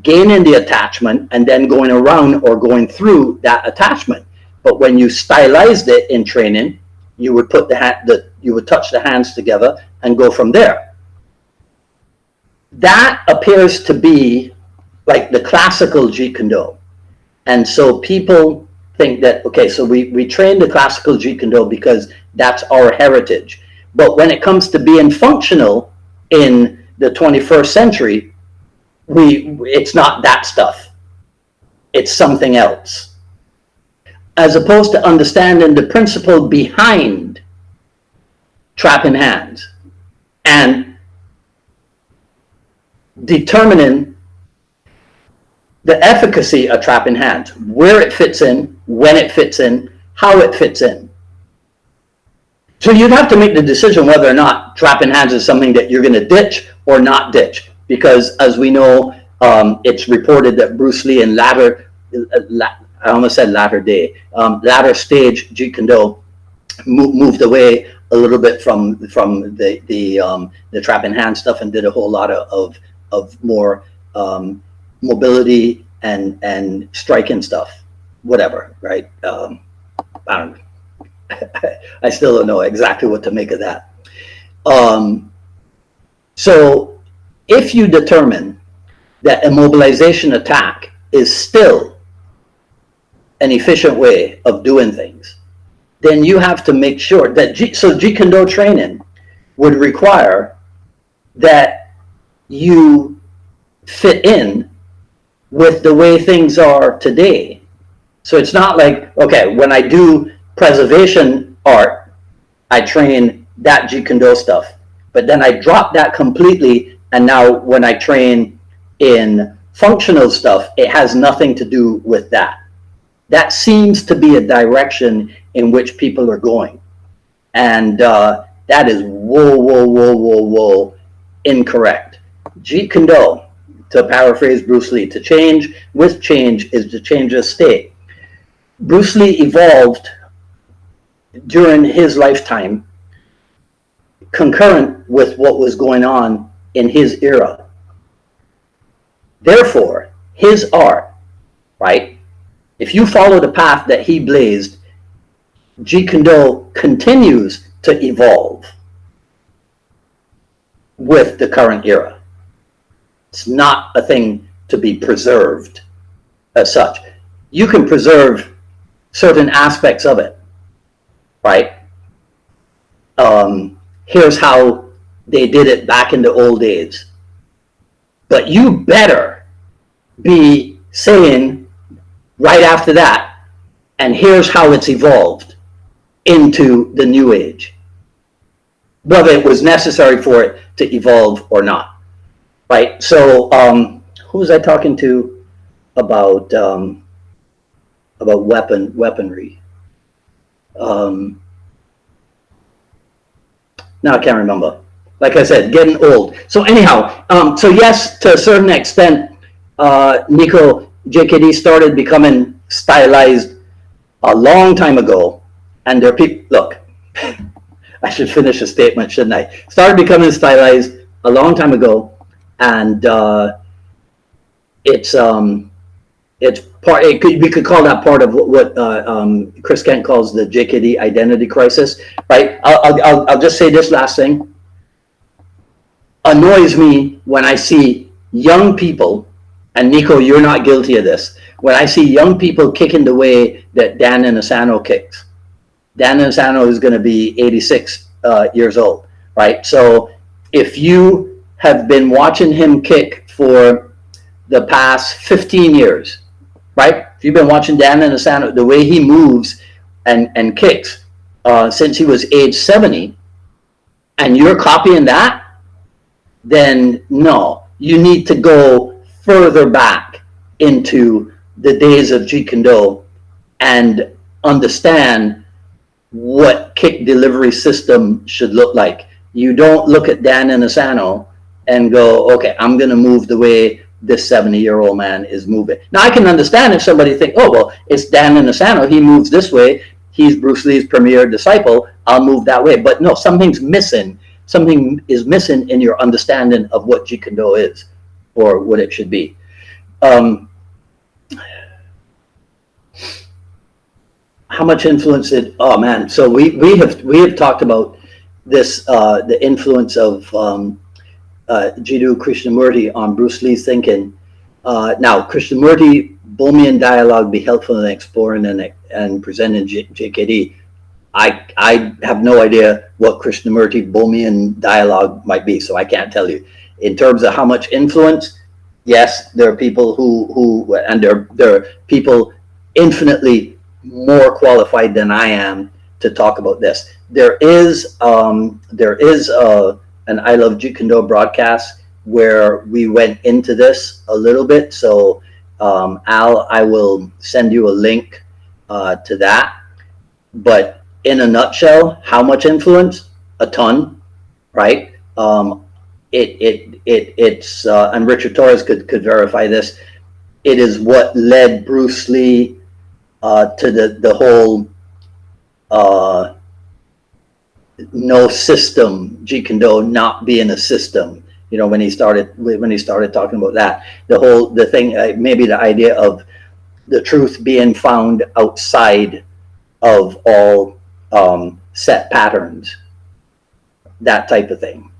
gaining the attachment, and then going around or going through that attachment. But when you stylized it in training, you would put you would touch the hands together and go from there. That appears to be like the classical Jeet Kune Do. And so people think that, okay, so we train the classical Jeet Kune Do because that's our heritage. But when it comes to being functional in the 21st century, it's not that stuff. It's something else. As opposed to understanding the principle behind trapping hands and determining the efficacy of trapping hands, where it fits in, when it fits in, how it fits in. So you'd have to make the decision whether or not trapping hands is something that you're going to ditch or not ditch, because as we know, it's reported that Bruce Lee in latter stage Jeet Kune Do moved away a little bit from the trapping hand stuff and did a whole lot of more mobility and striking stuff, whatever, right? I don't know. I still don't know exactly what to make of that. So if you determine that immobilization attack is still an efficient way of doing things, then you have to make sure that Jeet Kune Do training would require that you fit in with the way things are today. So it's not like, okay, when I do preservation art, I train that Jeet Kune Do stuff, but then I drop that completely, and now when I train in functional stuff, it has nothing to do with that. That seems to be a direction in which people are going, and that is whoa incorrect. Jeet Kune Do, to paraphrase Bruce Lee, to change with change is to change a state. Bruce Lee evolved during his lifetime concurrent with what was going on in his era. Therefore, his art, right? If you follow the path that he blazed, Jeet Kune Do continues to evolve with the current era. It's not a thing to be preserved as such. You can preserve certain aspects of it, right? Here's how they did it back in the old days. But you better be saying right after that, and here's how it's evolved into the new age, whether it was necessary for it to evolve or not, right? So who was I talking to about weaponry? Now I can't remember. Like I said, getting old. So anyhow, so yes, to a certain extent, Nico, JKD started becoming stylized a long time ago. And there are people, look, I should finish a statement, shouldn't I? Started becoming stylized a long time ago. And it's part, we could call that part of what Chris Kent calls the JKD identity crisis, right? I'll just say this last thing. Annoys me when I see young people, and Nico, you're not guilty of this, when I see young people kicking the way that Dan Inosanto kicks. Dan Inosanto is going to be 86 years old, right? So if you have been watching him kick for the past 15 years, right? If you've been watching Dan Inosanto, the way he moves and kicks since he was age 70, and you're copying that, then no, you need to go further back into the days of Jeet Kune Do and understand what kick delivery system should look like. You don't look at Dan Inosanto and go, okay, I'm going to move the way this 70-year-old man is moving. Now, I can understand if somebody think, oh, well, it's Dan Inosanto. He moves this way. He's Bruce Lee's premier disciple. I'll move that way. But no, something's missing. Something is missing in your understanding of what Jeet Kune Do is or what it should be. How much influence did, oh man, so we have talked about this, the influence of Jiddu Krishnamurti on Bruce Lee's thinking. Now, Krishnamurti, Bohemian dialogue, be helpful in exploring and presenting JKD. I have no idea what Krishnamurti Bohemian dialogue might be, so I can't tell you. In terms of how much influence, yes, there are people who and there are people infinitely more qualified than I am to talk about this. There is an I Love Jeet Kune Do broadcast where we went into this a little bit. So Al, I will send you a link to that. But in a nutshell, how much influence? A ton, right? It's and Richard Torres could verify this. It is what led Bruce Lee to the whole no system, Jeet Kune Do not being a system. You know, when he started talking about that, the thing, maybe the idea of the truth being found outside of all set patterns, that type of thing,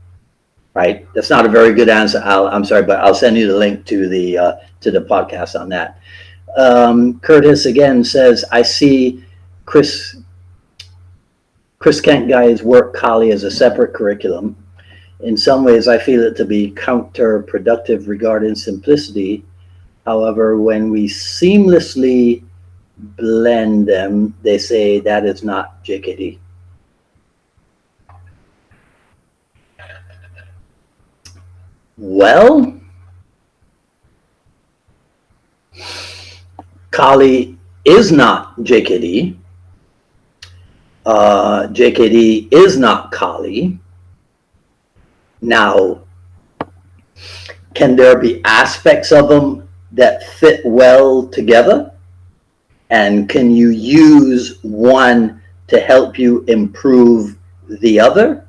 right? That's not a very good answer, Al. I'm sorry, but I'll send you the link to the podcast on that. Curtis again says, I see Chris Kent Guy's work, Kali, as a separate curriculum. In some ways, I feel it to be counterproductive regarding simplicity. However, when we seamlessly blend them, they say that is not JKD. Well, Kali is not JKD. JKD is not Kali. Now, can there be aspects of them that fit well together? And can you use one to help you improve the other?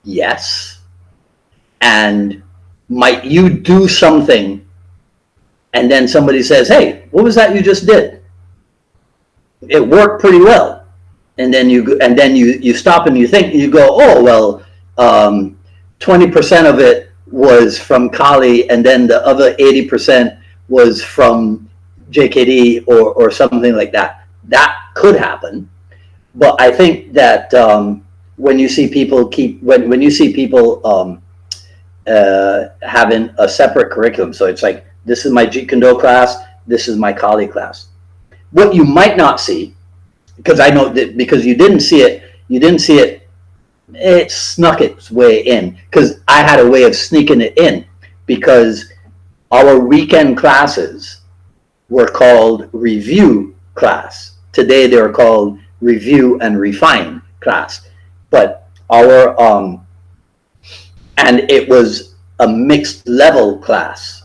Yes. And might you do something and then somebody says, hey, what was that you just did? It worked pretty well. And then you stop and you think, and you go, oh, well, 20% of it was from Kali, and then the other 80% was from JKD or something like that. That could happen. But I think that when you see people when you see people having a separate curriculum, so it's like, this is my Jeet Kune Do class, this is my Kali class. What you might not see, because I know that because you didn't see it, it snuck its way in, because I had a way of sneaking it in, because our weekend classes were called review class. Today they're called review and refine class. But and it was a mixed level class.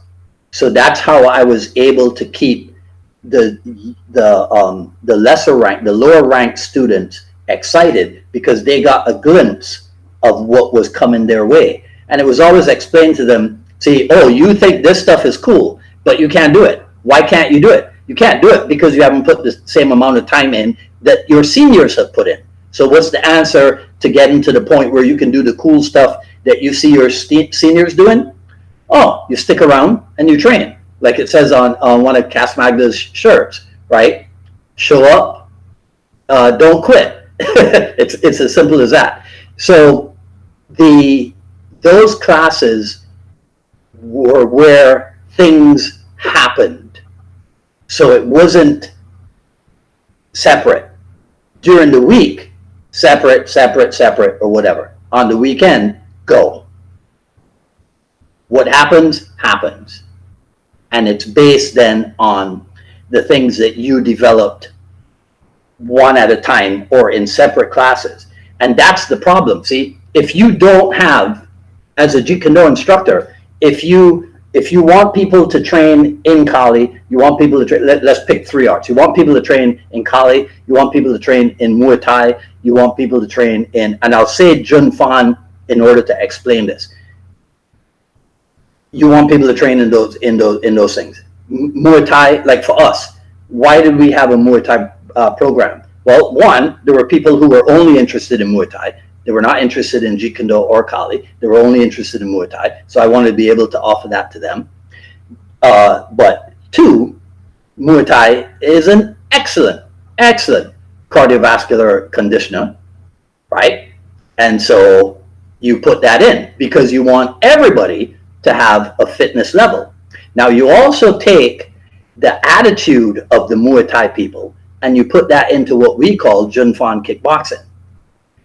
So that's how I was able to keep the lesser rank, the lower ranked students excited, because they got a glimpse of what was coming their way. And it was always explained to them, see, oh, you think this stuff is cool, but you can't do it. Why can't you do it? You can't do it because you haven't put the same amount of time in that your seniors have put in. So what's the answer to getting to the point where you can do the cool stuff that you see your seniors doing? Oh, you stick around and you train. Like it says on one of Cass Magda's shirts, right? Show up, don't quit. It's as simple as that. So those classes were where things happened. So it wasn't separate. During the week, separate, or whatever. On the weekend, go. What happens, happens. And it's based then on the things that you developed one at a time or in separate classes. And that's the problem. See, if you don't have, as a Jeet Kune Do instructor, if you want people to train in Kali, you want people to train, let's pick 3 arts. You want people to train in Kali, you want people to train in Muay Thai, you want people to train in, and I'll say Jinfan in order to explain this. You want people to train in those things. Muay Thai, like for us, why did we have a Muay Thai program? Well, one, there were people who were only interested in Muay Thai. They were not interested in Jeet Kune Do or Kali. They were only interested in Muay Thai. So I wanted to be able to offer that to them. But 2, Muay Thai is an excellent cardiovascular conditioner, right? And so you put that in because you want everybody to have a fitness level. Now you also take the attitude of the Muay Thai people and you put that into what we call Jinfan kickboxing.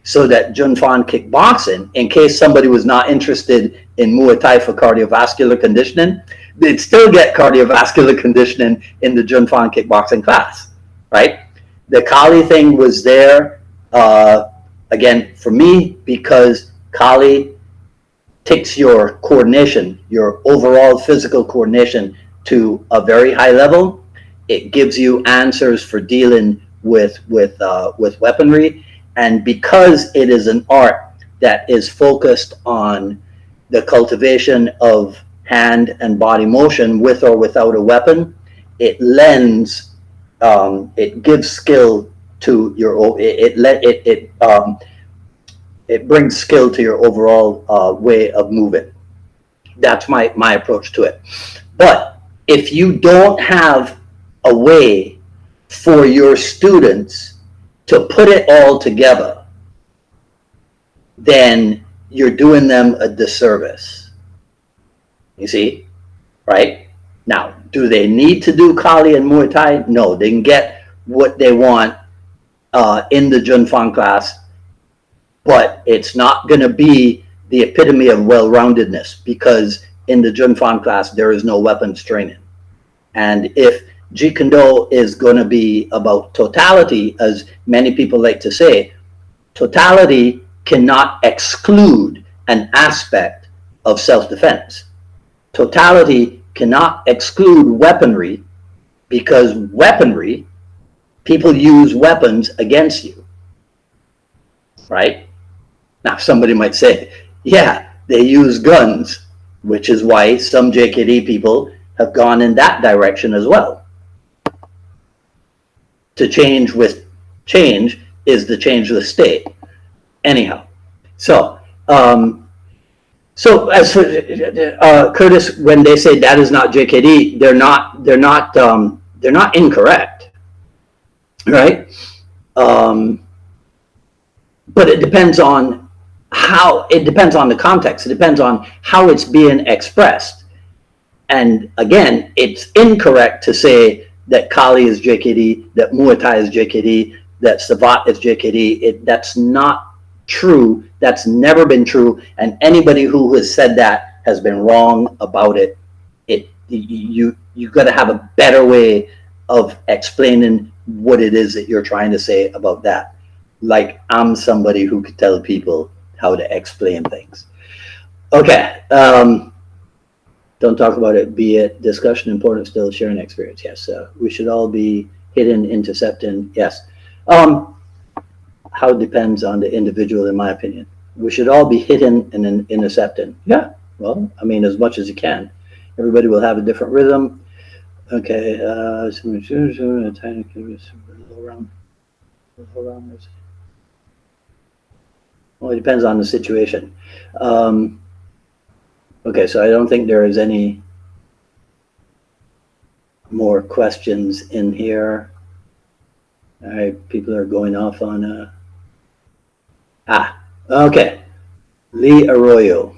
So that Jinfan kickboxing, in case somebody was not interested in Muay Thai for cardiovascular conditioning, they'd still get cardiovascular conditioning in the Jinfan kickboxing class, right? The Kali thing was there, again, for me, because Kali takes your coordination, your overall physical coordination to a very high level. It gives you answers for dealing with weaponry. And because it is an art that is focused on the cultivation of hand and body motion with or without a weapon, it lends, it gives skill to your, it brings skill to your overall way of moving. That's my approach to it. But if you don't have a way for your students to put it all together, then you're doing them a disservice. You see, right? Now, do they need to do Kali and Muay Thai? No, they can get what they want in the Jinfan class, but it's not going to be the epitome of well-roundedness, because in the Jinfan class, there is no weapons training. And if Jeet Kune Do is going to be about totality, as many people like to say, totality cannot exclude an aspect of self-defense. Totality cannot exclude weaponry, because weaponry, people use weapons against you, right? Now, somebody might say, yeah, they use guns, which is why some JKD people have gone in that direction as well. To change with change is the changeless state. Anyhow, so so as for Curtis, when they say that is not JKD, they're not incorrect, right? But it depends on it depends on the context. It depends on how it's being expressed. And again, it's incorrect to say that Kali is JKD, that Muay Thai is JKD, that Savat is JKD. That's not true. That's never been true. And anybody who has said that has been wrong about it. You got to have a better way of explaining what it is that you're trying to say about that. Like I'm somebody who could tell people how to explain things. Okay. Don't talk about it, be it discussion, important, still sharing experience. Yes, we should all be hidden, intercepting. Yes. How it depends on the individual, in my opinion. We should all be hidden and intercepting. Yeah, well, I mean, as much as you can. Everybody will have a different rhythm. Okay, well, it depends on the situation. Okay, so I don't think there is any more questions in here. All right, people are going off on okay. Lee Arroyo.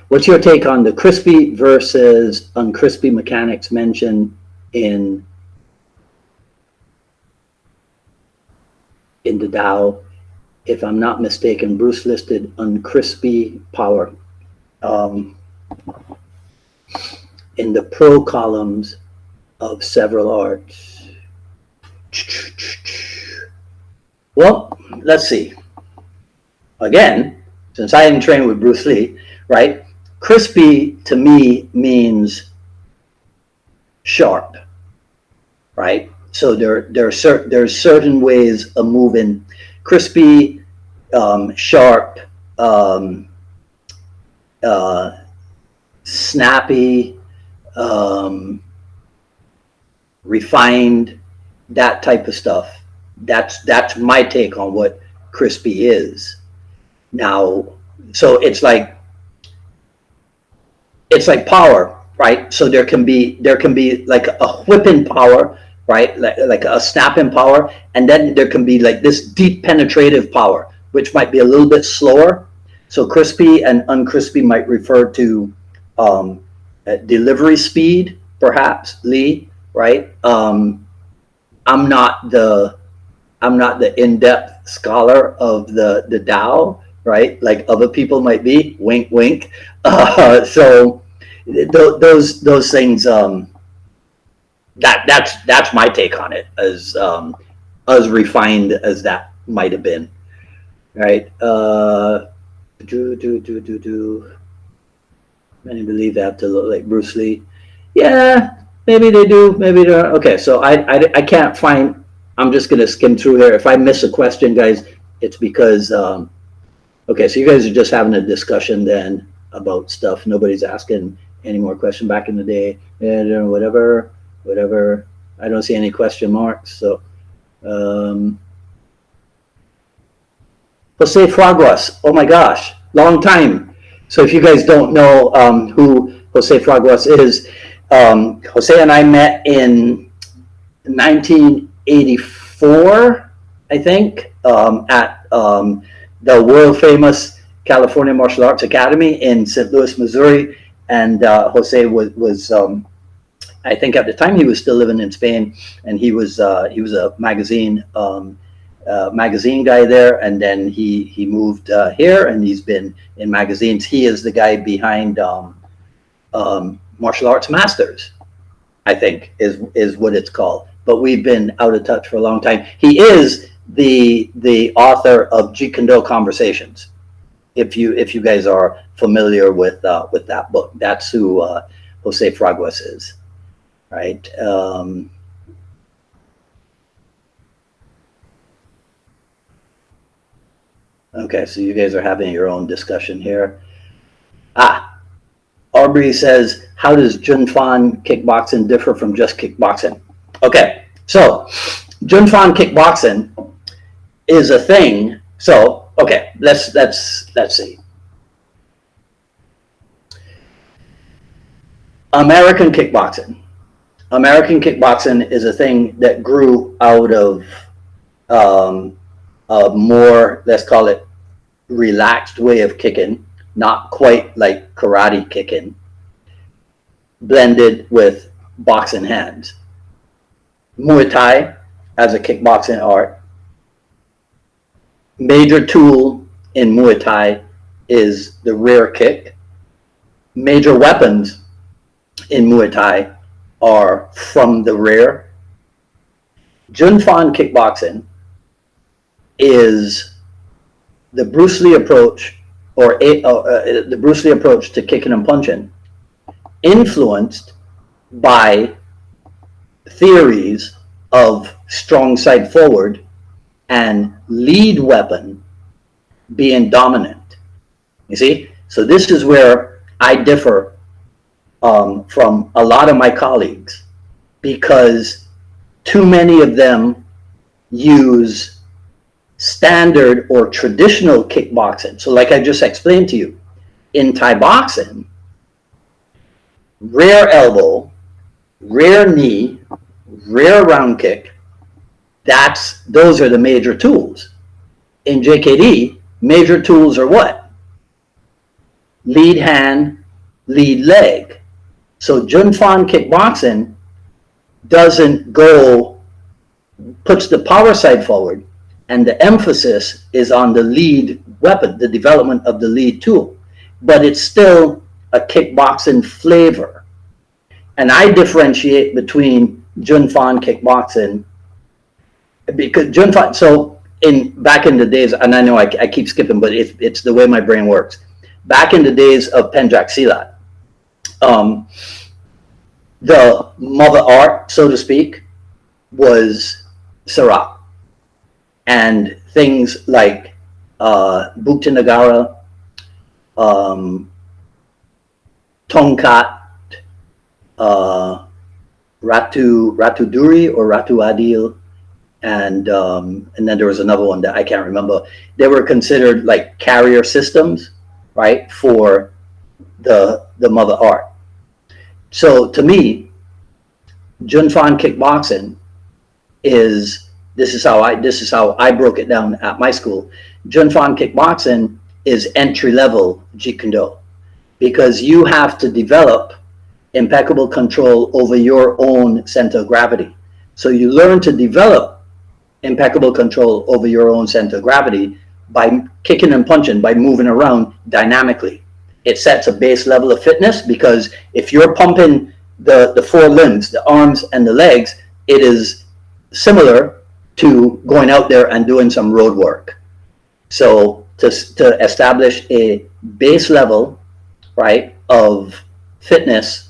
What's your take on the crispy versus uncrispy mechanics mentioned in the Tao? If I'm not mistaken, Bruce listed uncrispy power in the pro columns of several arts. Well, let's see. Again, since I didn't train with Bruce Lee, right? Crispy to me means sharp, right? So there's certain ways of moving. Crispy, sharp, snappy, refined, that type of stuff. That's my take on what crispy is. Now, so it's like power, right? So there can be like a whipping power, right? Like a snapping power, and then there can be like this deep penetrative power, which might be a little bit slower. So crispy and uncrispy might refer to delivery speed, perhaps, Lee, right? I'm not the in-depth scholar of the Tao, right? Like other people might be. Wink, wink. So those things. That's my take on it, as refined as that might have been, right? Many believe they have to look like Bruce Lee. Yeah, maybe they do. Maybe they don't. Okay, so I can't find. I'm just gonna skim through here. If I miss a question, guys, it's because okay. So you guys are just having a discussion then about stuff. Nobody's asking any more question. Back in the day, and whatever. I don't see any question marks. So, Jose Fraguas. Oh my gosh, long time. So if you guys don't know who Jose Fraguas is, Jose and I met in 1984, I think, at the world famous California Martial Arts Academy in St. Louis, Missouri. And Jose was I think at the time he was still living in Spain, and he was a magazine guy there, and then he moved here, and he's been in magazines. He is the guy behind Martial Arts Masters, I think is what it's called. But we've been out of touch for a long time. He is the author of Jeet Kune Do Conversations. If you guys are familiar with that book, that's who Jose Fraguas is. Right. Okay, so you guys are having your own discussion here. RB Aubrey says, how does Jinfan kickboxing differ from just kickboxing? Okay, so Jinfan kickboxing is a thing. So, okay, let's see. American kickboxing. American kickboxing is a thing that grew out of a more, let's call it, relaxed way of kicking, not quite like karate kicking, blended with boxing hands. Muay Thai as a kickboxing art. Major tool in Muay Thai is the rear kick. Major weapons in Muay Thai are from the rear. Jinfan kickboxing is the Bruce Lee approach, or the Bruce Lee approach to kicking and punching, influenced by theories of strong side forward and lead weapon being dominant. You see? So this is where I differ from a lot of my colleagues, because too many of them use standard or traditional kickboxing. So like I just explained to you, in Thai boxing, rear elbow, rear knee, rear round kick, those are the major tools. In JKD, major tools are what? Lead hand, lead leg. So Jinfan kickboxing puts the power side forward, and the emphasis is on the lead weapon, the development of the lead tool. But it's still a kickboxing flavor. And I differentiate between Jinfan kickboxing, because Jinfan, so back in the days, and I know I keep skipping, but it's the way my brain works. Back in the days of Penjak Silat, the mother art, so to speak, was Sarak. And things like Bukti Nagara, Tongkat, Ratu Duri or Ratu Adil, and then there was another one that I can't remember. They were considered like carrier systems, right, for the mother art. So to me, Jinfan kickboxing this is how I broke it down at my school. Jinfan kickboxing is entry level Jeet Kune Do, because you have to develop impeccable control over your own center of gravity. So you learn to develop impeccable control over your own center of gravity by kicking and punching, by moving around dynamically. It sets a base level of fitness, because if you're pumping the four limbs, the arms and the legs, it is similar to going out there and doing some road work. So to establish a base level, right, of fitness,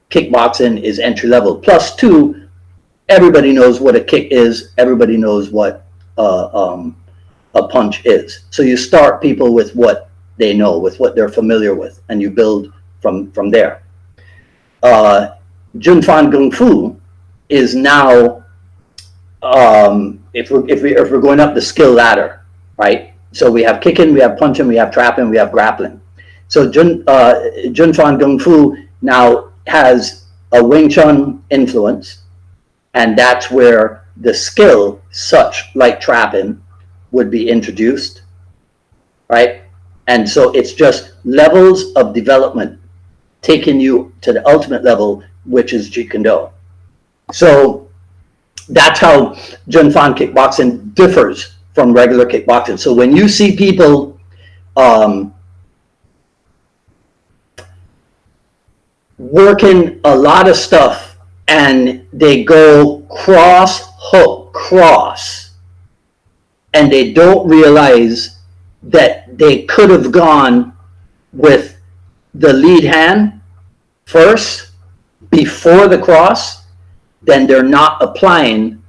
kickboxing is entry level. Plus two, everybody knows what a kick is. Everybody knows what a punch is. So you start people with what they know, with what they're familiar with, and you build from there. Jinfan Kung Fu is now, if we're going up the skill ladder, right? So we have kicking, we have punching, we have trapping, we have grappling. So Jinfan Kung Fu now has a Wing Chun influence, and that's where the skill, such like trapping, would be introduced, right? And so it's just levels of development taking you to the ultimate level, which is Jeet Kune Do. So that's how Jinfan kickboxing differs from regular kickboxing. So when you see people working a lot of stuff and they go cross, hook, cross, and they don't realize that they could have gone with the lead hand first before the cross, then they're not applying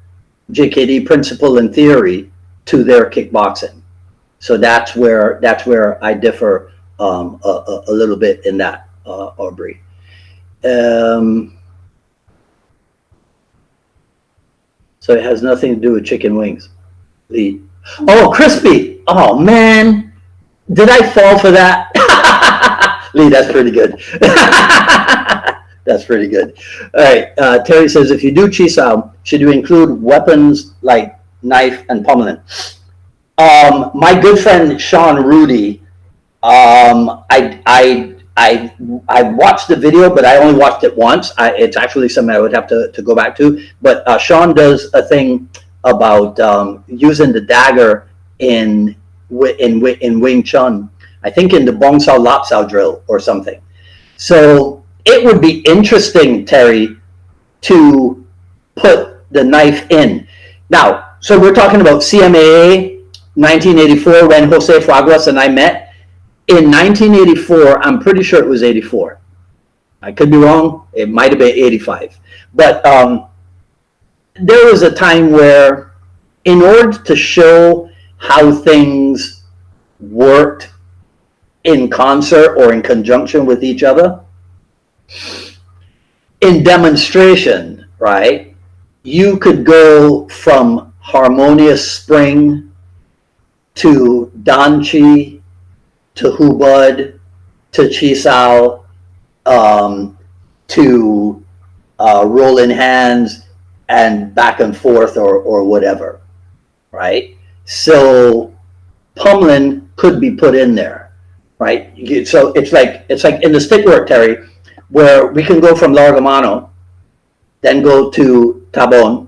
JKD principle and theory to their kickboxing. So that's where I differ a little bit in that. Aubrey. So it has nothing to do with chicken wings. Lee. Oh, crispy. Oh, man. Did I fall for that? Lee, that's pretty good. That's pretty good. All right. Terry says, if you do Chi Sao, should you include weapons like knife and pummeling? My good friend Sean Rudy, I watched the video, but I only watched it once. It's actually something I would have to go back to. But Sean does a thing about using the dagger in Wing Chun. I think in the Bong Sao Lap Sao drill or something. So it would be interesting, Terry, to put the knife in. Now, so we're talking about CMAA 1984 when Jose Fraguas and I met. In 1984, I'm pretty sure it was 84. I could be wrong. It might have been 85. But there was a time where in order to show how things worked in concert or in conjunction with each other, in demonstration, right, you could go from harmonious spring to danchi to hubud to chi sao to rolling hands and back and forth or whatever, right? So pummeling could be put in there, right? So it's like in the stick work, Terry, where we can go from largamano, then go to tabon,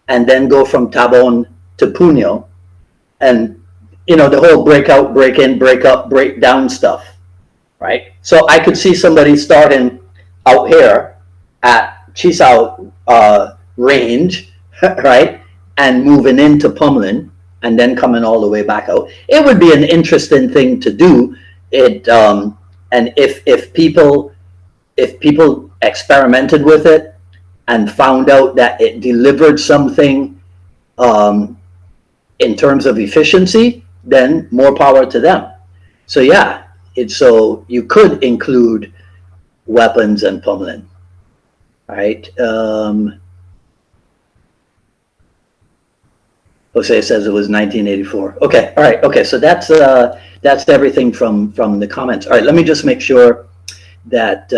and then go from tabon to puño, and you know, the whole break out, break in, break up, break down stuff, right? So I could see somebody starting out here at Chi Sao range, right? And moving into pummeling and then coming all the way back out. It would be an interesting thing to do. It and if people experimented with it and found out that it delivered something in terms of efficiency, then more power to them. So yeah, so you could include weapons and pummeling. All right. Jose says it was 1984. Okay. All right. Okay. So that's everything from the comments. All right. Let me just make sure that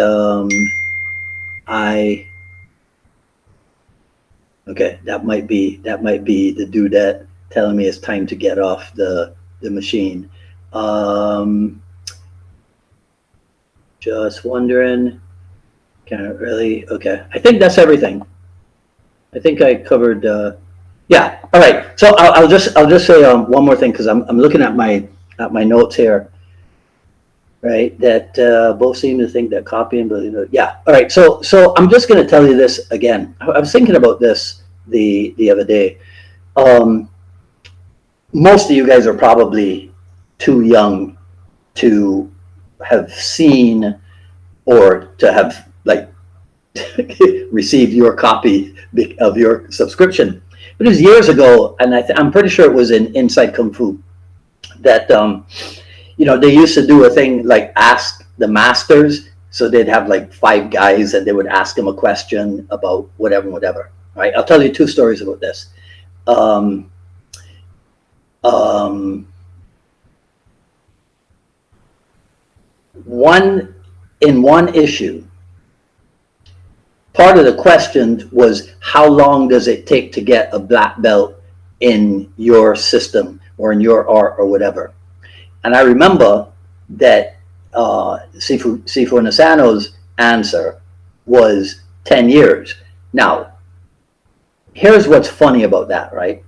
okay. That might be the dudette telling me it's time to get off the machine. Just wondering, can't really, okay. I think that's everything. I think I covered, yeah, all right. So I'll just say one more thing, because I'm looking at my notes here, right? That both seem to think that copying, but yeah, all right. So I'm just going to tell you this again. I was thinking about this the other day. Most of you guys are probably too young to have seen or to have like received your copy of your subscription. But it was years ago, and I'm pretty sure it was in Inside Kung Fu that they used to do a thing like Ask the Masters. So they'd have like 5 guys and they would ask them a question about whatever. All right, I'll tell you 2 stories about this. One issue, part of the question was, how long does it take to get a black belt in your system or in your art or whatever? And I remember that Sifu Nasano's answer was 10 years. Now, here's what's funny about that, right?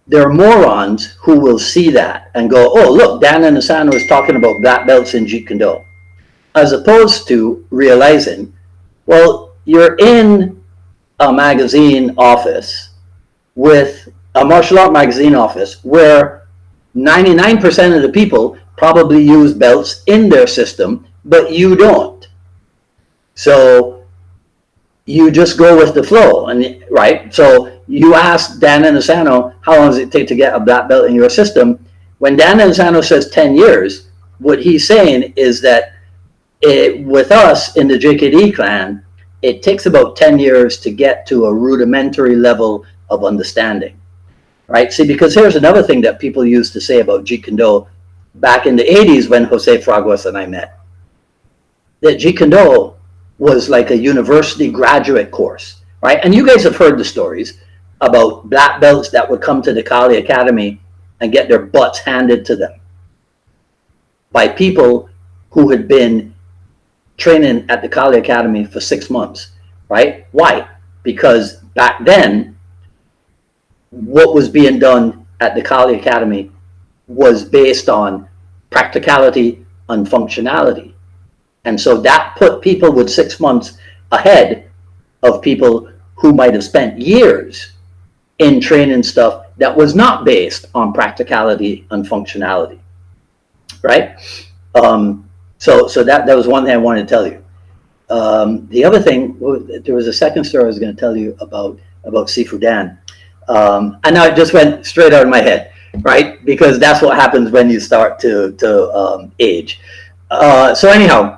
There are morons who will see that and go, oh, look, Dan Nasano is talking about black belts in Jeet Kune Do, as opposed to realizing, well, you're in a magazine office with a martial art magazine office where 99% of the people probably use belts in their system, but you don't. So you just go with the flow, and right? So you ask Dan Nasano, how long does it take to get a black belt in your system? When Dan Nasano says 10 years, what he's saying is that with us in the JKD clan, it takes about 10 years to get to a rudimentary level of understanding, right? See, because here's another thing that people used to say about Jeet Kune Do back in the 80s when Jose Fraguas and I met, that Jeet Kune Do was like a university graduate course, right? And you guys have heard the stories about black belts that would come to the Kali Academy and get their butts handed to them by people who had been training at the Kali Academy for 6 months, right? Why? Because back then, what was being done at the Kali Academy was based on practicality and functionality. And so that put people with 6 months ahead of people who might have spent years in training stuff that was not based on practicality and functionality, right? So that was one thing I wanted to tell you. The other thing, there was a second story I was going to tell you about Sifu Dan. And now it just went straight out of my head, right? Because that's what happens when you start to age. So anyhow,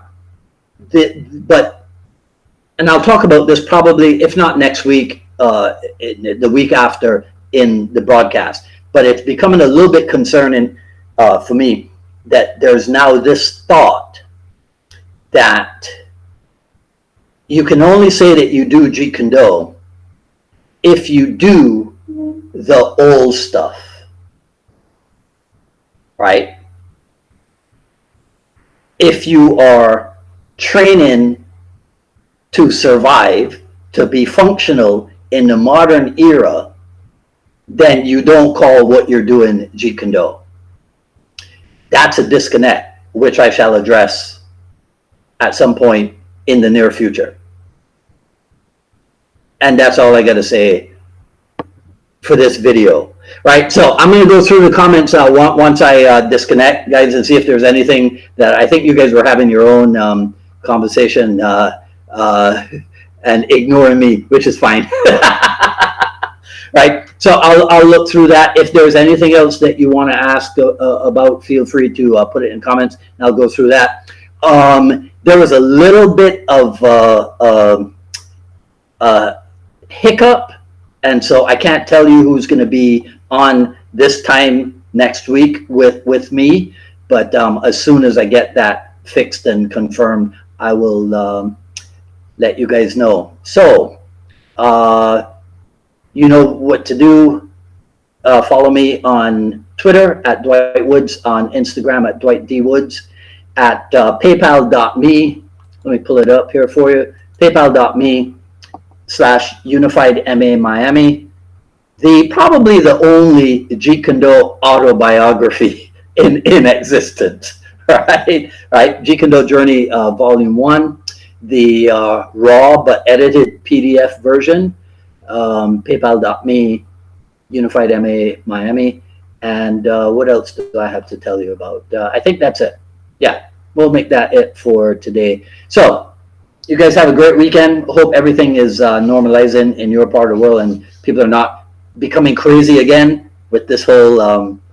and I'll talk about this probably, if not next week, the week after in the broadcast. But it's becoming a little bit concerning for me that there's now this thought that you can only say that you do Jeet Kune Do if you do the old stuff, right? If you are training to survive, to be functional in the modern era, then you don't call what you're doing Jeet Kune Do. That's a disconnect, which I shall address at some point in the near future. And that's all I got to say for this video, right? So I'm going to go through the comments once I disconnect, guys, and see if there's anything that I think you guys were having your own conversation and ignoring me, which is fine. Right? So I'll look through that. If there's anything else that you want to ask about, feel free to put it in comments, and I'll go through that. There was a little bit of hiccup, and so I can't tell you who's going to be on this time next week with me, but as soon as I get that fixed and confirmed, I will let you guys know. So you know what to do. Follow me on Twitter at Dwight Woods, on Instagram at Dwight D Woods, at paypal.me. Let me pull it up here for you. paypal.me/UnifiedMA Miami. Probably the only Jeet Kune Do autobiography in existence, right? Jeet Kune Do Journey Volume 1, the raw but edited PDF version. PayPal.me, Unified MA Miami, and what else do I have to tell you about? I think that's it. Yeah, we'll make that it for today. So you guys have a great weekend. Hope everything is normalizing in your part of the world and people are not becoming crazy again with this whole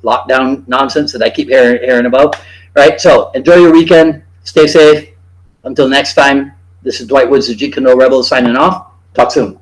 lockdown nonsense that I keep hearing about. Right? So enjoy your weekend. Stay safe. Until next time, this is Dwight Woods of Jeet Kune Do Rebel signing off. Talk soon.